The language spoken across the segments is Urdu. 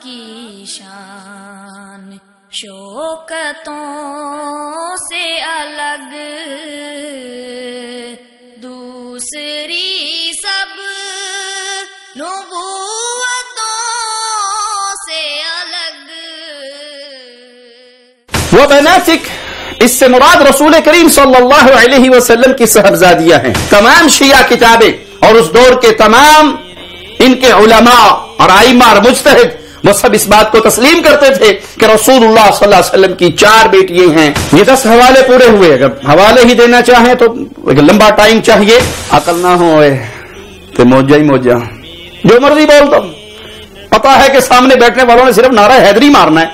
کی شان شوکتوں سے الگ، دوسری سب نبوتوں سے الگ۔ وبناتک، اس سے مراد رسول کریم صلی اللہ علیہ وسلم کی صاحبزادیاں ہیں۔ تمام شیعہ کتابیں اور اس دور کے تمام ان کے علماء اور ائمہ اور مجتہد وہ سب اس بات کو تسلیم کرتے تھے کہ رسول اللہ صلی اللہ علیہ وسلم کی 4 بیٹیاں ہیں۔ یہ 10 حوالے پورے ہوئے، اگر حوالے ہی دینا چاہیں تو ایک لمبا ٹائم چاہیے، عقل نہ ہو تو موجہ ہی موجہ، جو مرضی بول دو۔ پتا ہے کہ سامنے بیٹھنے والوں نے صرف نعرہ حیدری مارنا ہے،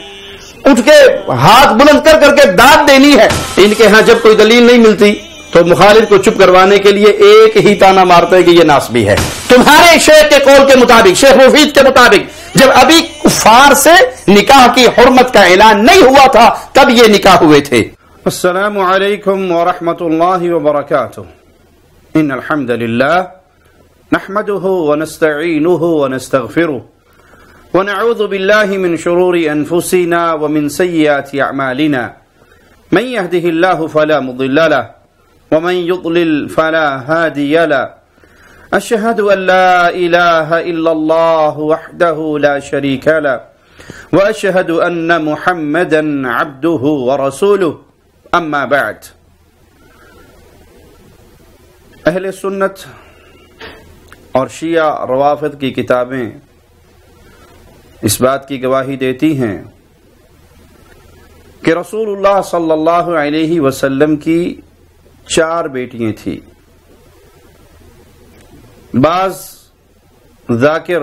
اٹھ کے ہاتھ بلند کر کر کے داد دینی ہے۔ ان کے ہاں جب کوئی دلیل نہیں ملتی تو مخالف کو چپ کروانے کے لیے ایک ہی تانا مارتے ہیں کہ یہ ناسبی ہے۔ تمہارے شیخ کے قول کے مطابق، شیخ مفید کے مطابق، جب ابھی کفار سے نکاح کی حرمت کا اعلان نہیں ہوا تھا تب یہ نکاح ہوئے تھے۔ السلام علیکم ورحمۃ اللہ وبرکاتہ۔ ان الحمد للہ نحمده ونستعینه ونستغفره ونعوذ بالله من شرور انفسنا ومن سیئات اعمالنا، من يهده الله فلا مضل له ومن يضلل فلا هادي له، اشهد ان لا اله الا الله وحده لا شريك له واشهد ان محمدا عبده ورسوله، اما بعد۔ اہل سنت اور شیعہ روافض کی کتابیں اس بات کی گواہی دیتی ہیں کہ رسول اللہ صلی اللہ علیہ وسلم کی 4 بیٹیاں تھیں۔ بعض ذاکر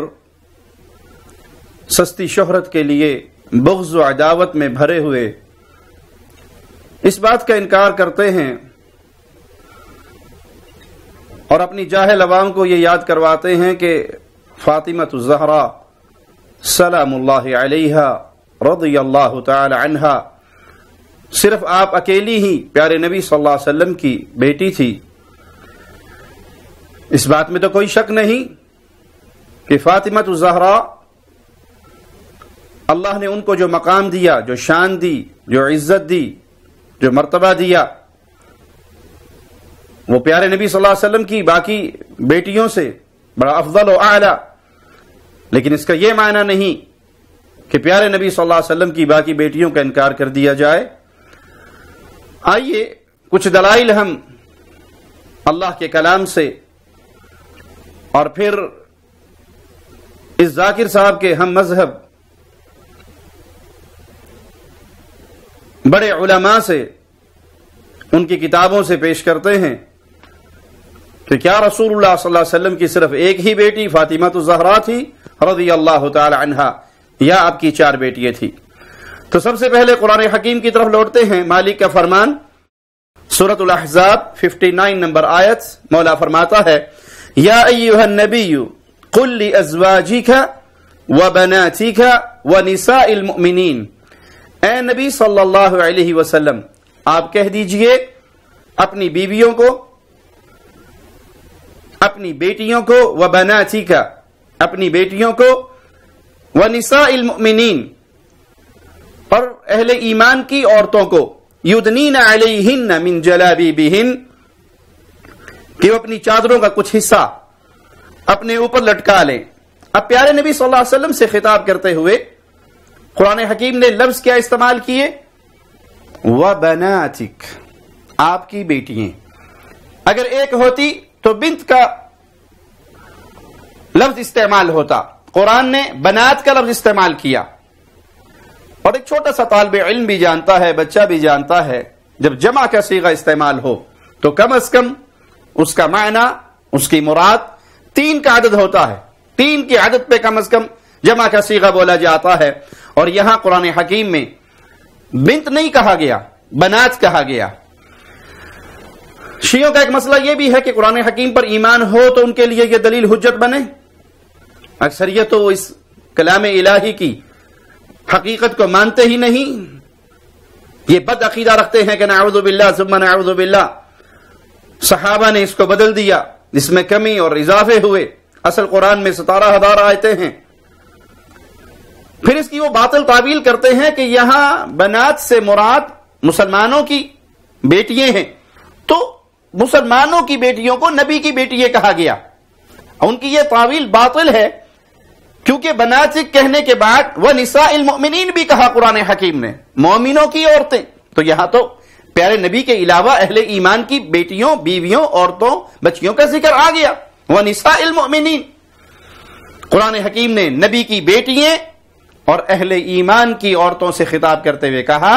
سستی شہرت کے لیے بغض و عداوت میں بھرے ہوئے اس بات کا انکار کرتے ہیں اور اپنی جاہل عوام کو یہ یاد کرواتے ہیں کہ فاطمہ الزہرا سلام اللہ علیہا رضی اللہ تعالی عنہا صرف آپ اکیلی ہی پیارے نبی صلی اللہ علیہ وسلم کی بیٹی تھی۔ اس بات میں تو کوئی شک نہیں کہ فاطمہ الزہرا اللہ نے ان کو جو مقام دیا، جو شان دی، جو عزت دی، جو مرتبہ دیا، وہ پیارے نبی صلی اللہ علیہ وسلم کی باقی بیٹیوں سے بڑا افضل و اعلی۔ لیکن اس کا یہ معنی نہیں کہ پیارے نبی صلی اللہ علیہ وسلم کی باقی بیٹیوں کا انکار کر دیا جائے۔ آئیے کچھ دلائل ہم اللہ کے کلام سے اور پھر اس ذاکر صاحب کے ہم مذہب بڑے علماء سے ان کی کتابوں سے پیش کرتے ہیں کہ کیا رسول اللہ صلی اللہ علیہ وسلم کی صرف ایک ہی بیٹی فاطمہ الزہرا تھی رضی اللہ تعالی عنہا، یا آپ کی 4 بیٹیاں تھی؟ تو سب سے پہلے قرآن حکیم کی طرف لوٹتے ہیں۔ مالک کا فرمان سورۃ الاحزاب 59 نمبر آیت، مولا فرماتا ہے یا ایھا النبی قل لازواجک وبناتک ونساء المؤمنین، اے نبی صلی اللہ علیہ وسلم آپ کہہ دیجئے اپنی بیویوں کو، اپنی بیٹیوں کو، وبناتک اپنی بیٹیوں کو، ونساء المؤمنین اور اہل ایمان کی عورتوں کو، یدنین علیہن من جلابیبہن کہ وہ اپنی چادروں کا کچھ حصہ اپنے اوپر لٹکا لیں۔ اب پیارے نبی صلی اللہ علیہ وسلم سے خطاب کرتے ہوئے قرآن حکیم نے لفظ کیا استعمال کیے؟ وبناتک، آپ کی بیٹیاں۔ اگر ایک ہوتی تو بنت کا لفظ استعمال ہوتا، قرآن نے بنات کا لفظ استعمال کیا۔ اور ایک چھوٹا سا طالب علم بھی جانتا ہے، بچہ بھی جانتا ہے، جب جمع کا صیغہ استعمال ہو تو کم از کم اس کا معنی، اس کی مراد 3 کا عدد ہوتا ہے۔ 3 کی عدد پہ کم از کم جمع کا صیغہ بولا جاتا ہے، اور یہاں قرآن حکیم میں بنت نہیں کہا گیا، بنات کہا گیا۔ شیعوں کا ایک مسئلہ یہ بھی ہے کہ قرآن حکیم پر ایمان ہو تو ان کے لیے یہ دلیل حجت بنے۔ اکثریت تو اس کلام الہی کی حقیقت کو مانتے ہی نہیں، یہ بد عقیدہ رکھتے ہیں کہ نعوذ باللہ ثم نعوذ باللہ، صحابہ نے اس کو بدل دیا، اس میں کمی اور اضافے ہوئے، اصل قرآن میں 17,000 آیتیں ہیں۔ پھر اس کی وہ باطل تعویل کرتے ہیں کہ یہاں بنات سے مراد مسلمانوں کی بیٹیاں ہیں، تو مسلمانوں کی بیٹیوں کو نبی کی بیٹیاں کہا گیا. ان کی یہ تعویل باطل ہے، کیونکہ بناتک کہنے کے بعد وَنِسَاءِ الْمُؤْمِنِينَ بھی کہا قرآن حکیم نے، مومنوں کی عورتیں. تو یہاں تو پیارے نبی کے علاوہ اہل ایمان کی بیٹیوں، بیویوں، عورتوں، بچیوں کا ذکر آ گیا. وَنِسَاءِ الْمُؤْمِنِينَ، قرآن حکیم نے نبی کی بیٹیاں اور اہل ایمان کی عورتوں سے خطاب کرتے ہوئے کہا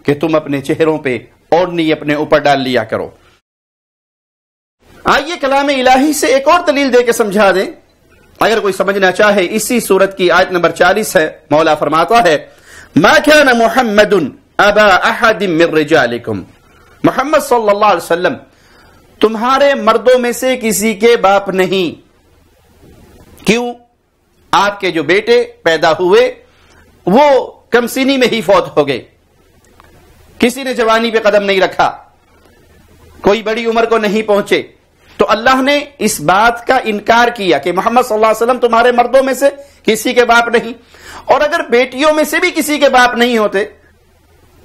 کہ تم اپنے چہروں پہ اوڑھنی اپنے اوپر ڈال لیا کرو. آئیے کلام الہی سے ایک اور دلیل دے کے سمجھا دیں اگر کوئی سمجھنا چاہے. اسی سورت کی آیت نمبر 40 ہے. مولا فرماتا ہے ما كان محمد ابا احد من رجالکم، محمد صلی اللہ علیہ وسلم تمہارے مردوں میں سے کسی کے باپ نہیں. کیوں؟ آپ کے جو بیٹے پیدا ہوئے وہ کم سنی میں ہی فوت ہو گئے، کسی نے جوانی پہ قدم نہیں رکھا، کوئی بڑی عمر کو نہیں پہنچے. تو اللہ نے اس بات کا انکار کیا کہ محمد صلی اللہ علیہ وسلم تمہارے مردوں میں سے کسی کے باپ نہیں. اور اگر بیٹیوں میں سے بھی کسی کے باپ نہیں ہوتے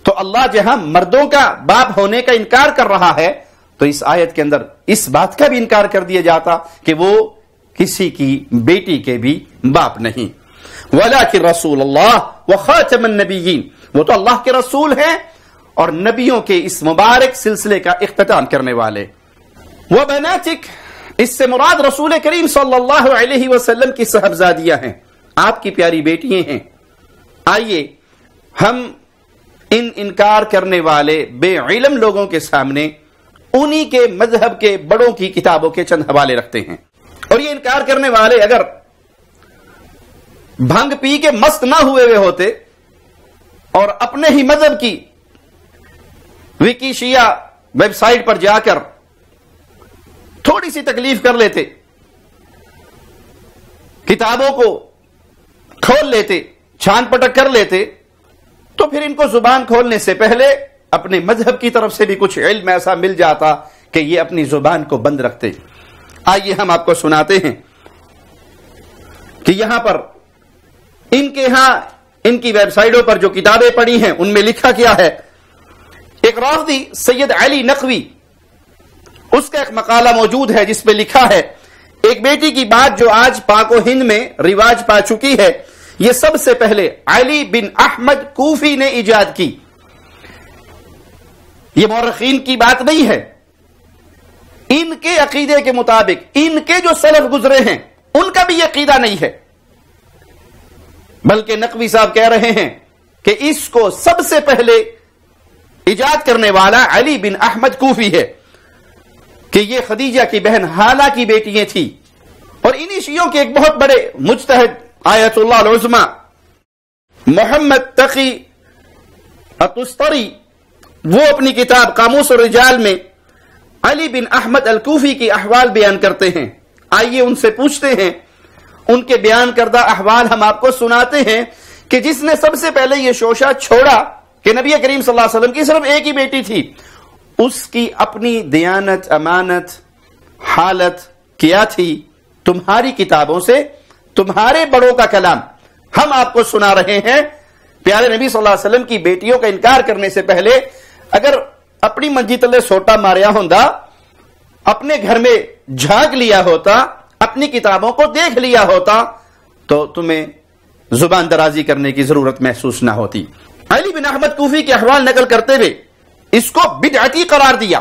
تو اللہ جہاں مردوں کا باپ ہونے کا انکار کر رہا ہے تو اس آیت کے اندر اس بات کا بھی انکار کر دیا جاتا کہ وہ کسی کی بیٹی کے بھی باپ نہیں. وَلَٰكِن رَسُولُ اللَّهِ وَخَاتَمَ النَّبِيِّينَ، وہ تو اللہ کے رسول ہیں اور نبیوں کے اس مبارک سلسلے کا اختتام کرنے والے. وَبَنَاتِكَ، اس سے مراد رسول کریم صلی اللہ علیہ وسلم کی صاحبزادیاں ہیں، آپ کی پیاری بیٹیاں ہیں. آئیے ہم ان انکار کرنے والے بے علم لوگوں کے سامنے انہی کے مذہب کے بڑوں کی کتابوں کے چند حوالے رکھتے ہیں. اور یہ انکار کرنے والے اگر بھنگ پی کے مست نہ ہوئے ہوتے اور اپنے ہی مذہب کی وکی شیعہ ویب سائٹ پر جا کر تھوڑی سی تکلیف کر لیتے، کتابوں کو کھول لیتے، چھان پٹک کر لیتے، تو پھر ان کو زبان کھولنے سے پہلے اپنے مذہب کی طرف سے بھی کچھ علم ایسا مل جاتا کہ یہ اپنی زبان کو بند رکھتے. آئیے ہم آپ کو سناتے ہیں کہ یہاں پر ان کے ہاں ان کی ویب سائٹوں پر جو کتابیں پڑھی ہیں ان میں لکھا کیا ہے. ایک رافضی سید علی نقوی، اس کا ایک مقالہ موجود ہے جس پہ لکھا ہے ایک بیٹی کی بات جو آج پاک و ہند میں رواج پا چکی ہے، یہ سب سے پہلے علی بن احمد کوفی نے ایجاد کی. یہ مورخین کی بات نہیں ہے، ان کے عقیدے کے مطابق ان کے جو سلف گزرے ہیں ان کا بھی یہ عقیدہ نہیں ہے، بلکہ نقوی صاحب کہہ رہے ہیں کہ اس کو سب سے پہلے ایجاد کرنے والا علی بن احمد کوفی ہے کہ یہ خدیجہ کی بہن حالہ کی بیٹیاں تھی. اور انہی شیعوں کے ایک بہت بڑے مجتہد آیت اللہ العظمی محمد تقی الطستری، وہ اپنی کتاب قاموس الرجال میں علی بن احمد الکوفی کی احوال بیان کرتے ہیں. آئیے ان سے پوچھتے ہیں، ان کے بیان کردہ احوال ہم آپ کو سناتے ہیں کہ جس نے سب سے پہلے یہ شوشہ چھوڑا کہ نبی کریم صلی اللہ علیہ وسلم کی صرف ایک ہی بیٹی تھی، اس کی اپنی دیانت، امانت، حالت کیا تھی. تمہاری کتابوں سے تمہارے بڑوں کا کلام ہم آپ کو سنا رہے ہیں. پیارے نبی صلی اللہ علیہ وسلم کی بیٹیوں کا انکار کرنے سے پہلے اگر اپنی منجی تلے سوٹا ماریا ہوتا، اپنے گھر میں جھانک لیا ہوتا، اپنی کتابوں کو دیکھ لیا ہوتا تو تمہیں زبان درازی کرنے کی ضرورت محسوس نہ ہوتی. علی بن احمد کوفی کے احوال نقل کرتے ہوئے اس کو بدعتی قرار دیا.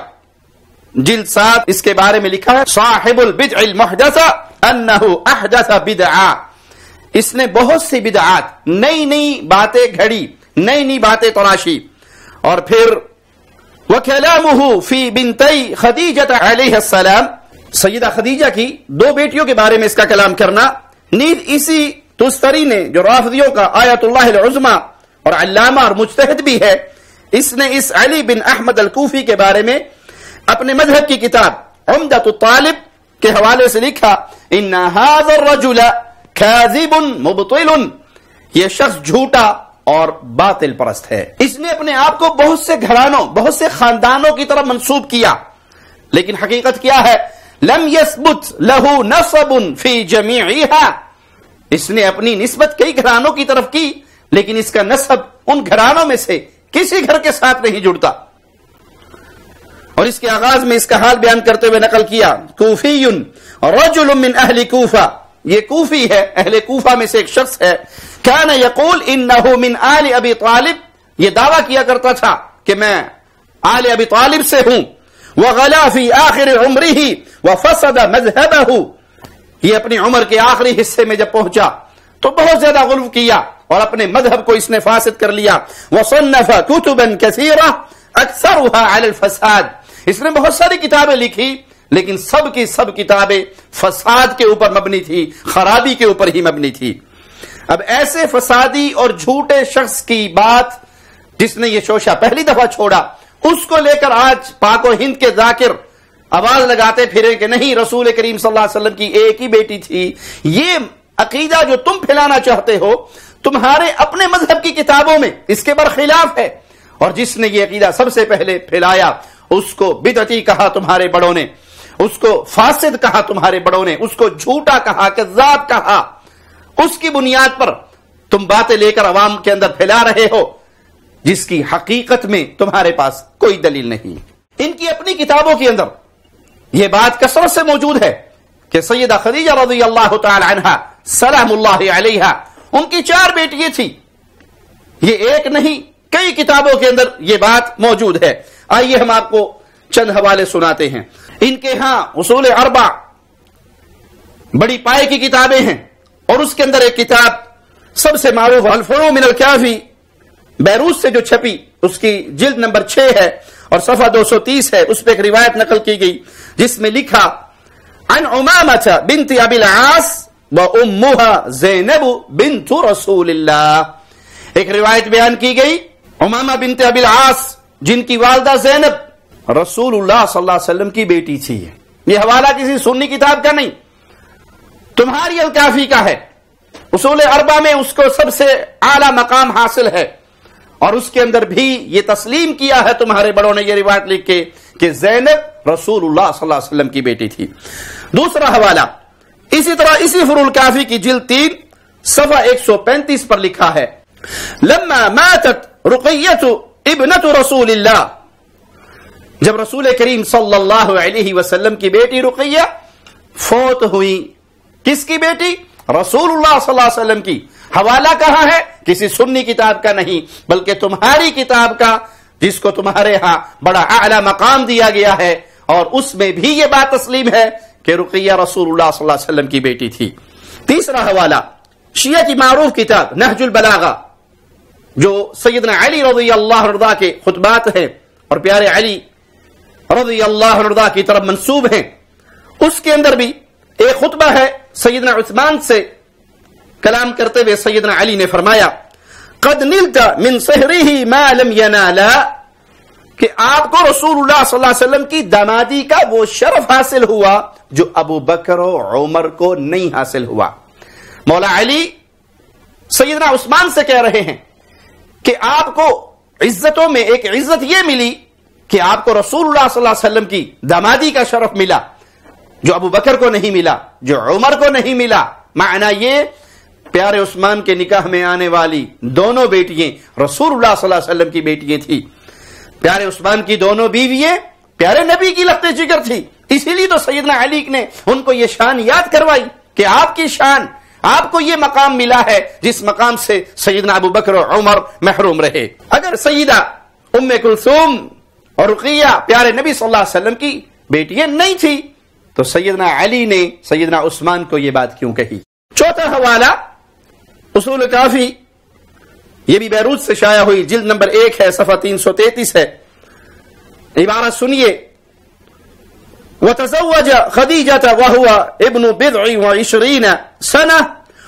جلد 7 اس کے بارے میں لکھا ہے صاحب البدع المحدثہ انہ احدث بدعا، اس نے بہت سی بدعات، نئی نئی باتیں گھڑی، نئی نئی باتیں تراشی. اور پھر وَكَلَامُهُ فِي بِنْتَيْ خَدِیجَةَ علیہ السلام، سیدہ خدیجہ کی 2 بیٹیوں کے بارے میں اس کا کلام کرنا. نیز اسی تستری نے جو رافضیوں کا آیت اللہ العظمی اور علامہ اور مجتہد بھی ہے، اس نے اس علی بن احمد الکوفی کے بارے میں اپنے مذہب کی کتاب عمدۃ الطالب کے حوالے سے لکھا ان هذا الرجل کاذب مبطل، یہ شخص جھوٹا اور باطل پرست ہے. اس نے اپنے آپ کو بہت سے گھرانوں، بہت سے خاندانوں کی طرف منسوب کیا، لیکن حقیقت کیا ہے لم يثبت له نسب في جميعها، اس نے اپنی نسبت کئی گھرانوں کی طرف کی، لیکن اس کا نسب ان گھرانوں میں سے کسی گھر کے ساتھ نہیں جڑتا۔ اور اس کے آغاز میں اس کا حال بیان کرتے ہوئے نقل کیا، کوفی رجل من اہل کوفہ، یہ کوفی ہے، اہل کوفہ میں سے ایک شخص ہے، کان یقول انہ من آل ابی طالب، یہ دعویٰ کیا کرتا تھا کہ میں آل ابی طالب سے ہوں، وغلا فی آخر عمرہ وفسد مذہبہ، یہ اپنی عمر کے آخری حصے میں جب پہنچا تو بہت زیادہ غلو کیا اور اپنے مذہب کو اس نے فاسد کر لیا، وصنف کتبا کثیرہ اکثرها علی الفساد، اس نے بہت ساری کتابیں لکھی لیکن سب کی سب کتابیں فساد کے اوپر مبنی تھی، خرابی کے اوپر ہی مبنی تھی۔ اب ایسے فسادی اور جھوٹے شخص کی بات جس نے یہ شوشہ پہلی دفعہ چھوڑا، اس کو لے کر آج پاک و ہند کے ذاکر آواز لگاتے پھرے کہ نہیں، رسول کریم صلی اللہ علیہ وسلم کی ایک ہی بیٹی تھی۔ یہ عقیدہ جو تم پھیلانا چاہتے ہو تمہارے اپنے مذہب کی کتابوں میں اس کے برخلاف ہے، اور جس نے یہ عقیدہ سب سے پہلے پھیلایا اس کو بدعتی کہا تمہارے بڑوں نے، اس کو فاسد کہا تمہارے بڑوں نے، اس کو جھوٹا کہا، کذاب کہا۔ اس کی بنیاد پر تم باتیں لے کر عوام کے اندر پھیلا رہے ہو جس کی حقیقت میں تمہارے پاس کوئی دلیل نہیں۔ ان کی اپنی کتابوں کے اندر یہ بات کثرت سے موجود ہے کہ سیدہ خدیجہ رضی اللہ تعالی عنہا سلام اللہ علیہا، ان کی 4 بیٹیاں تھی، یہ ایک نہیں کئی کتابوں کے اندر یہ بات موجود ہے۔ آئیے ہم آپ کو چند حوالے سناتے ہیں۔ ان کے ہاں اصول 4 بڑی پائے کی کتابیں ہیں، اور اس کے اندر ایک کتاب سب سے معروف الفروع من الکافی بیروت سے جو چھپی، اس کی جلد نمبر 6 ہے اور صفحہ 230 ہے، اس پہ ایک روایت نقل کی گئی جس میں لکھا عن امامہ بنت ابی العاص و امها زینب بنت رسول اللہ، ایک روایت بیان کی گئی امامہ بنت ابی العاص جن کی والدہ زینب رسول اللہ صلی اللہ علیہ وسلم کی بیٹی تھی۔ یہ حوالہ کسی سنی کتاب کا نہیں، تمہاری الکافی کا ہے۔ اصول 4 میں اس کو سب سے اعلی مقام حاصل ہے، اور اس کے اندر بھی یہ تسلیم کیا ہے تمہارے بڑوں نے یہ روایت لکھ کے کہ زینب رسول اللہ صلی اللہ علیہ وسلم کی بیٹی تھی۔ دوسرا حوالہ اسی طرح اسی فروع الکافی کی جلد 3 صفحہ 135 پر لکھا ہے، لما ماتت رقیہ ابنت رسول اللہ، جب رسول کریم صلی اللہ علیہ وسلم کی بیٹی رقیہ فوت ہوئی۔ کس کی بیٹی؟ رسول اللہ صلی اللہ علیہ وسلم کی۔ حوالہ کہاں ہے؟ کسی سنی کتاب کا نہیں بلکہ تمہاری کتاب کا، جس کو تمہارے ہاں بڑا اعلی مقام دیا گیا ہے، اور اس میں بھی یہ بات تسلیم ہے کہ رقیہ رسول اللہ صلی اللہ علیہ وسلم کی بیٹی تھی۔ تیسرا حوالہ شیعہ کی معروف کتاب نہج البلاغہ، جو سیدنا علی رضی اللہ عنہ کے خطبات ہیں اور پیارے علی رضی اللہ عنہ کی طرف منسوب ہیں، اس کے اندر بھی ایک خطبہ ہے سیدنا عثمان سے کلام کرتے ہوئے سیدنا علی نے فرمایا، قد نلت من صہرہ ما لم ینالا، کہ آپ کو رسول اللہ صلی اللہ علیہ وسلم کی دامادی کا وہ شرف حاصل ہوا جو ابو بکر و عمر کو نہیں حاصل ہوا۔ مولا علی سیدنا عثمان سے کہہ رہے ہیں کہ آپ کو عزتوں میں ایک عزت یہ ملی کہ آپ کو رسول اللہ صلی اللہ علیہ وسلم کی دامادی کا شرف ملا جو ابو بکر کو نہیں ملا، جو عمر کو نہیں ملا۔ معنی یہ پیارے عثمان کے نکاح میں آنے والی دونوں بیٹیاں رسول اللہ صلی اللہ علیہ وسلم کی بیٹیاں تھی۔ پیارے عثمان کی دونوں بیویاں پیارے نبی کی لخت جگر تھی، اسی لیے تو سیدنا علی نے ان کو یہ شان یاد کروائی کہ آپ کی شان، آپ کو یہ مقام ملا ہے جس مقام سے سیدنا ابو بکر و عمر محروم رہے۔ اگر سیدہ ام کلثوم اور رقیہ پیارے نبی صلی اللہ علیہ وسلم کی بیٹیاں نہیں تھی تو سیدنا علی نے سیدنا عثمان کو یہ بات کیوں کہی؟ چوتھا حوالہ اصول کافی، یہ بھی بیروت سے شائع ہوئی، جلد نمبر 1 ہے، صفحہ 333 ہے۔ عبارت سنیے، وتزوج خدیجة وهو ابن 27 سنة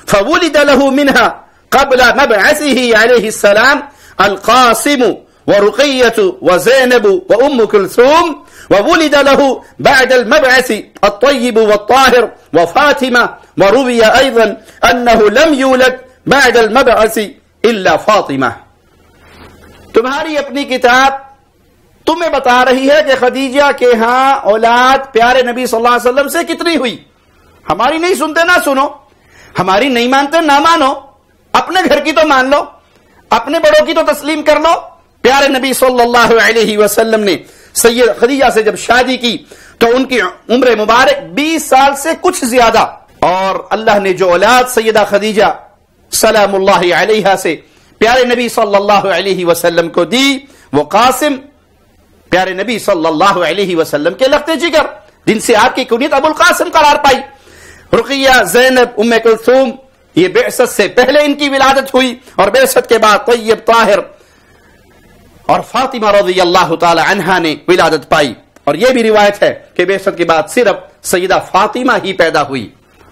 فولد له منها قبل مبعثه عليه السلام القاسم ورقية وزينب وأم كلثوم، وولد له بعد المبعث الطيب والطاهر وفاطمة، وروي أيضا أنه لم يولد بعد المبعث إلا فاطمة۔ تمہاری اپنی کتاب تمہیں بتا رہی ہے کہ خدیجہ کے ہاں اولاد پیارے نبی صلی اللہ علیہ وسلم سے کتنی ہوئی، ہماری نہیں سنتے نہ سنو، ہماری نہیں مانتے نہ مانو، اپنے گھر کی تو مان لو، اپنے بڑوں کی تو تسلیم کر لو۔ پیارے نبی صلی اللہ علیہ وسلم نے سید خدیجہ سے جب شادی کی تو ان کی عمر مبارک 20 سال سے کچھ زیادہ، اور اللہ نے جو اولاد سیدہ خدیجہ سلام اللہ علیہا سے پیارے نبی صلی اللہ علیہ وسلم کو دی، وہ قاسم پیارے نبی صلی اللہ علیہ وسلم کے لخت جگر، جن سے آپ کی کنیت ابو القاسم قرار پائی۔ رقیہ، زینب، ام کلثوم، یہ بعثت سے پہلے ان کی ولادت ہوئی، اور بعثت کے بعد طیب، طاہر اور فاطمہ رضی اللہ تعالی عنہا نے ولادت پائی۔ اور یہ بھی روایت ہے کہ بعثت کے بعد صرف سیدہ فاطمہ ہی پیدا ہوئی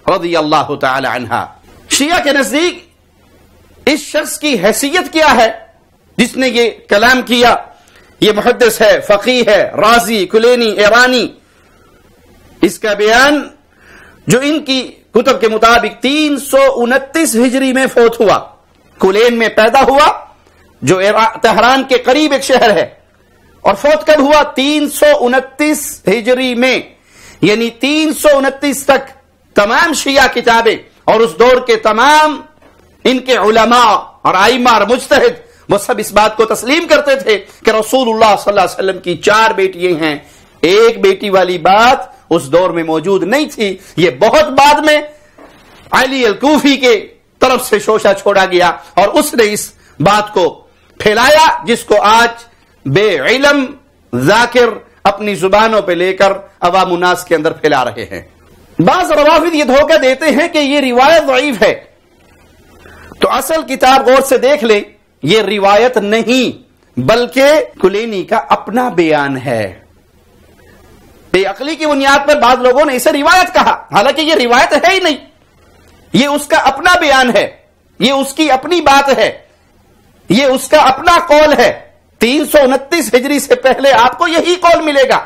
رضی اللہ تعالی عنہا۔ شیعہ کے نزدیک اس شخص کی حیثیت کیا ہے جس نے یہ کلام کیا؟ یہ محدث ہے، فقیہ ہے، رازی، کلینی، ایرانی۔ اس کا بیان جو ان کی کتب کے مطابق 329 ہجری میں فوت ہوا، کلین میں پیدا ہوا جو تہران کے قریب ایک شہر ہے، اور فوت کب ہوا؟ 329 ہجری میں، یعنی 329 تک تمام شیعہ کتابیں اور اس دور کے تمام ان کے علماء اور ائمہ اور مجتہد وہ سب اس بات کو تسلیم کرتے تھے کہ رسول اللہ صلی اللہ علیہ وسلم کی 4 بیٹیاں ہیں۔ ایک بیٹی والی بات اس دور میں موجود نہیں تھی، یہ بہت بعد میں علی الکوفی کے طرف سے شوشہ چھوڑا گیا اور اس نے اس بات کو پھیلایا جس کو آج بے علم ذاکر اپنی زبانوں پہ لے کر عوام الناس کے اندر پھیلا رہے ہیں۔ بعض روافض یہ دھوکہ دیتے ہیں کہ یہ روایت ضعیف ہے، تو اصل کتاب غور سے دیکھ لیں، یہ روایت نہیں بلکہ کلینی کا اپنا بیان ہے۔ بے عقلی کی بنیاد پر بعض لوگوں نے اسے روایت کہا، حالانکہ یہ روایت ہے ہی نہیں، یہ اس کا اپنا بیان ہے، یہ اس کی اپنی بات ہے، یہ اس کا اپنا قول ہے۔ 329 ہجری سے پہلے آپ کو یہی قول ملے گا۔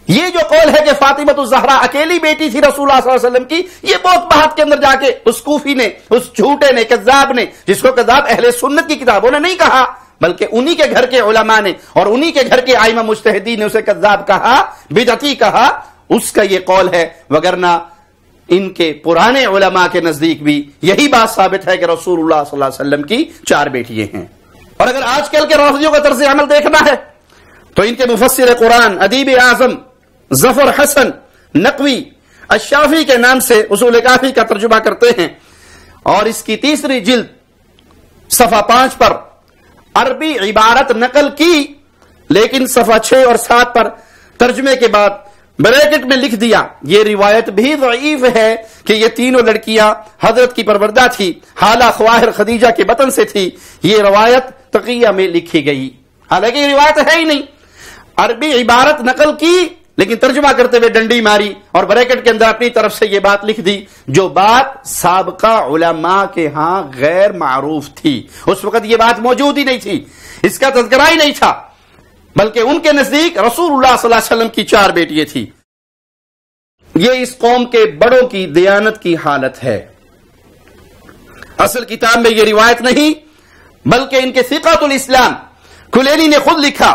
یہ جو قول ہے کہ فاطمہ الزہرا اکیلی بیٹی تھی رسول اللہ صلی اللہ علیہ وسلم کی، یہ بہت بحث کے اندر جا کے اس کوفی نے، اس جھوٹے نے، کذاب نے، جس کو کذاب اہل سنت کی کتابوں نے نہیں کہا بلکہ انہی کے گھر کے علماء نے اور انہی کے گھر کے ائمہ مجتہدین نے اسے کذاب کہا، بدعتی کہا، اس کا یہ قول ہے۔ وگرنہ ان کے پرانے علماء کے نزدیک بھی یہی بات ثابت ہے کہ رسول اللہ صلی اللہ علیہ وسلم کی 4 بیٹیاں ہیں۔ اور اگر آج کل کے رافضیوں کا طرز عمل دیکھنا ہے تو ان کے مفسر قرآن ادیب اعظم ظفر حسن نقوی الشافی کے نام سے اصول کافی کا ترجمہ کرتے ہیں، اور اس کی 3 جلد صفحہ 5 پر عربی عبارت نقل کی، لیکن صفحہ 6 اور 7 پر ترجمے کے بعد بریکٹ میں لکھ دیا یہ روایت بھی ضعیف ہے کہ یہ تینوں لڑکیاں حضرت کی پروردہ تھی، حالہ خواہر خدیجہ کے بطن سے تھی۔ یہ روایت تقیہ میں لکھی گئی، حالانکہ یہ روایت ہے ہی نہیں۔ عربی عبارت نقل کی لیکن ترجمہ کرتے ہوئے ڈنڈی ماری اور بریکٹ کے اندر اپنی طرف سے یہ بات لکھ دی جو بات سابقہ علماء کے ہاں غیر معروف تھی۔ اس وقت یہ بات موجود ہی نہیں تھی، اس کا تذکرہ ہی نہیں تھا، بلکہ ان کے نزدیک رسول اللہ صلی اللہ علیہ وسلم کی 4 بیٹیاں تھی۔ یہ اس قوم کے بڑوں کی دیانت کی حالت ہے۔ اصل کتاب میں یہ روایت نہیں بلکہ ان کے ثقات الاسلام کلینی نے خود لکھا،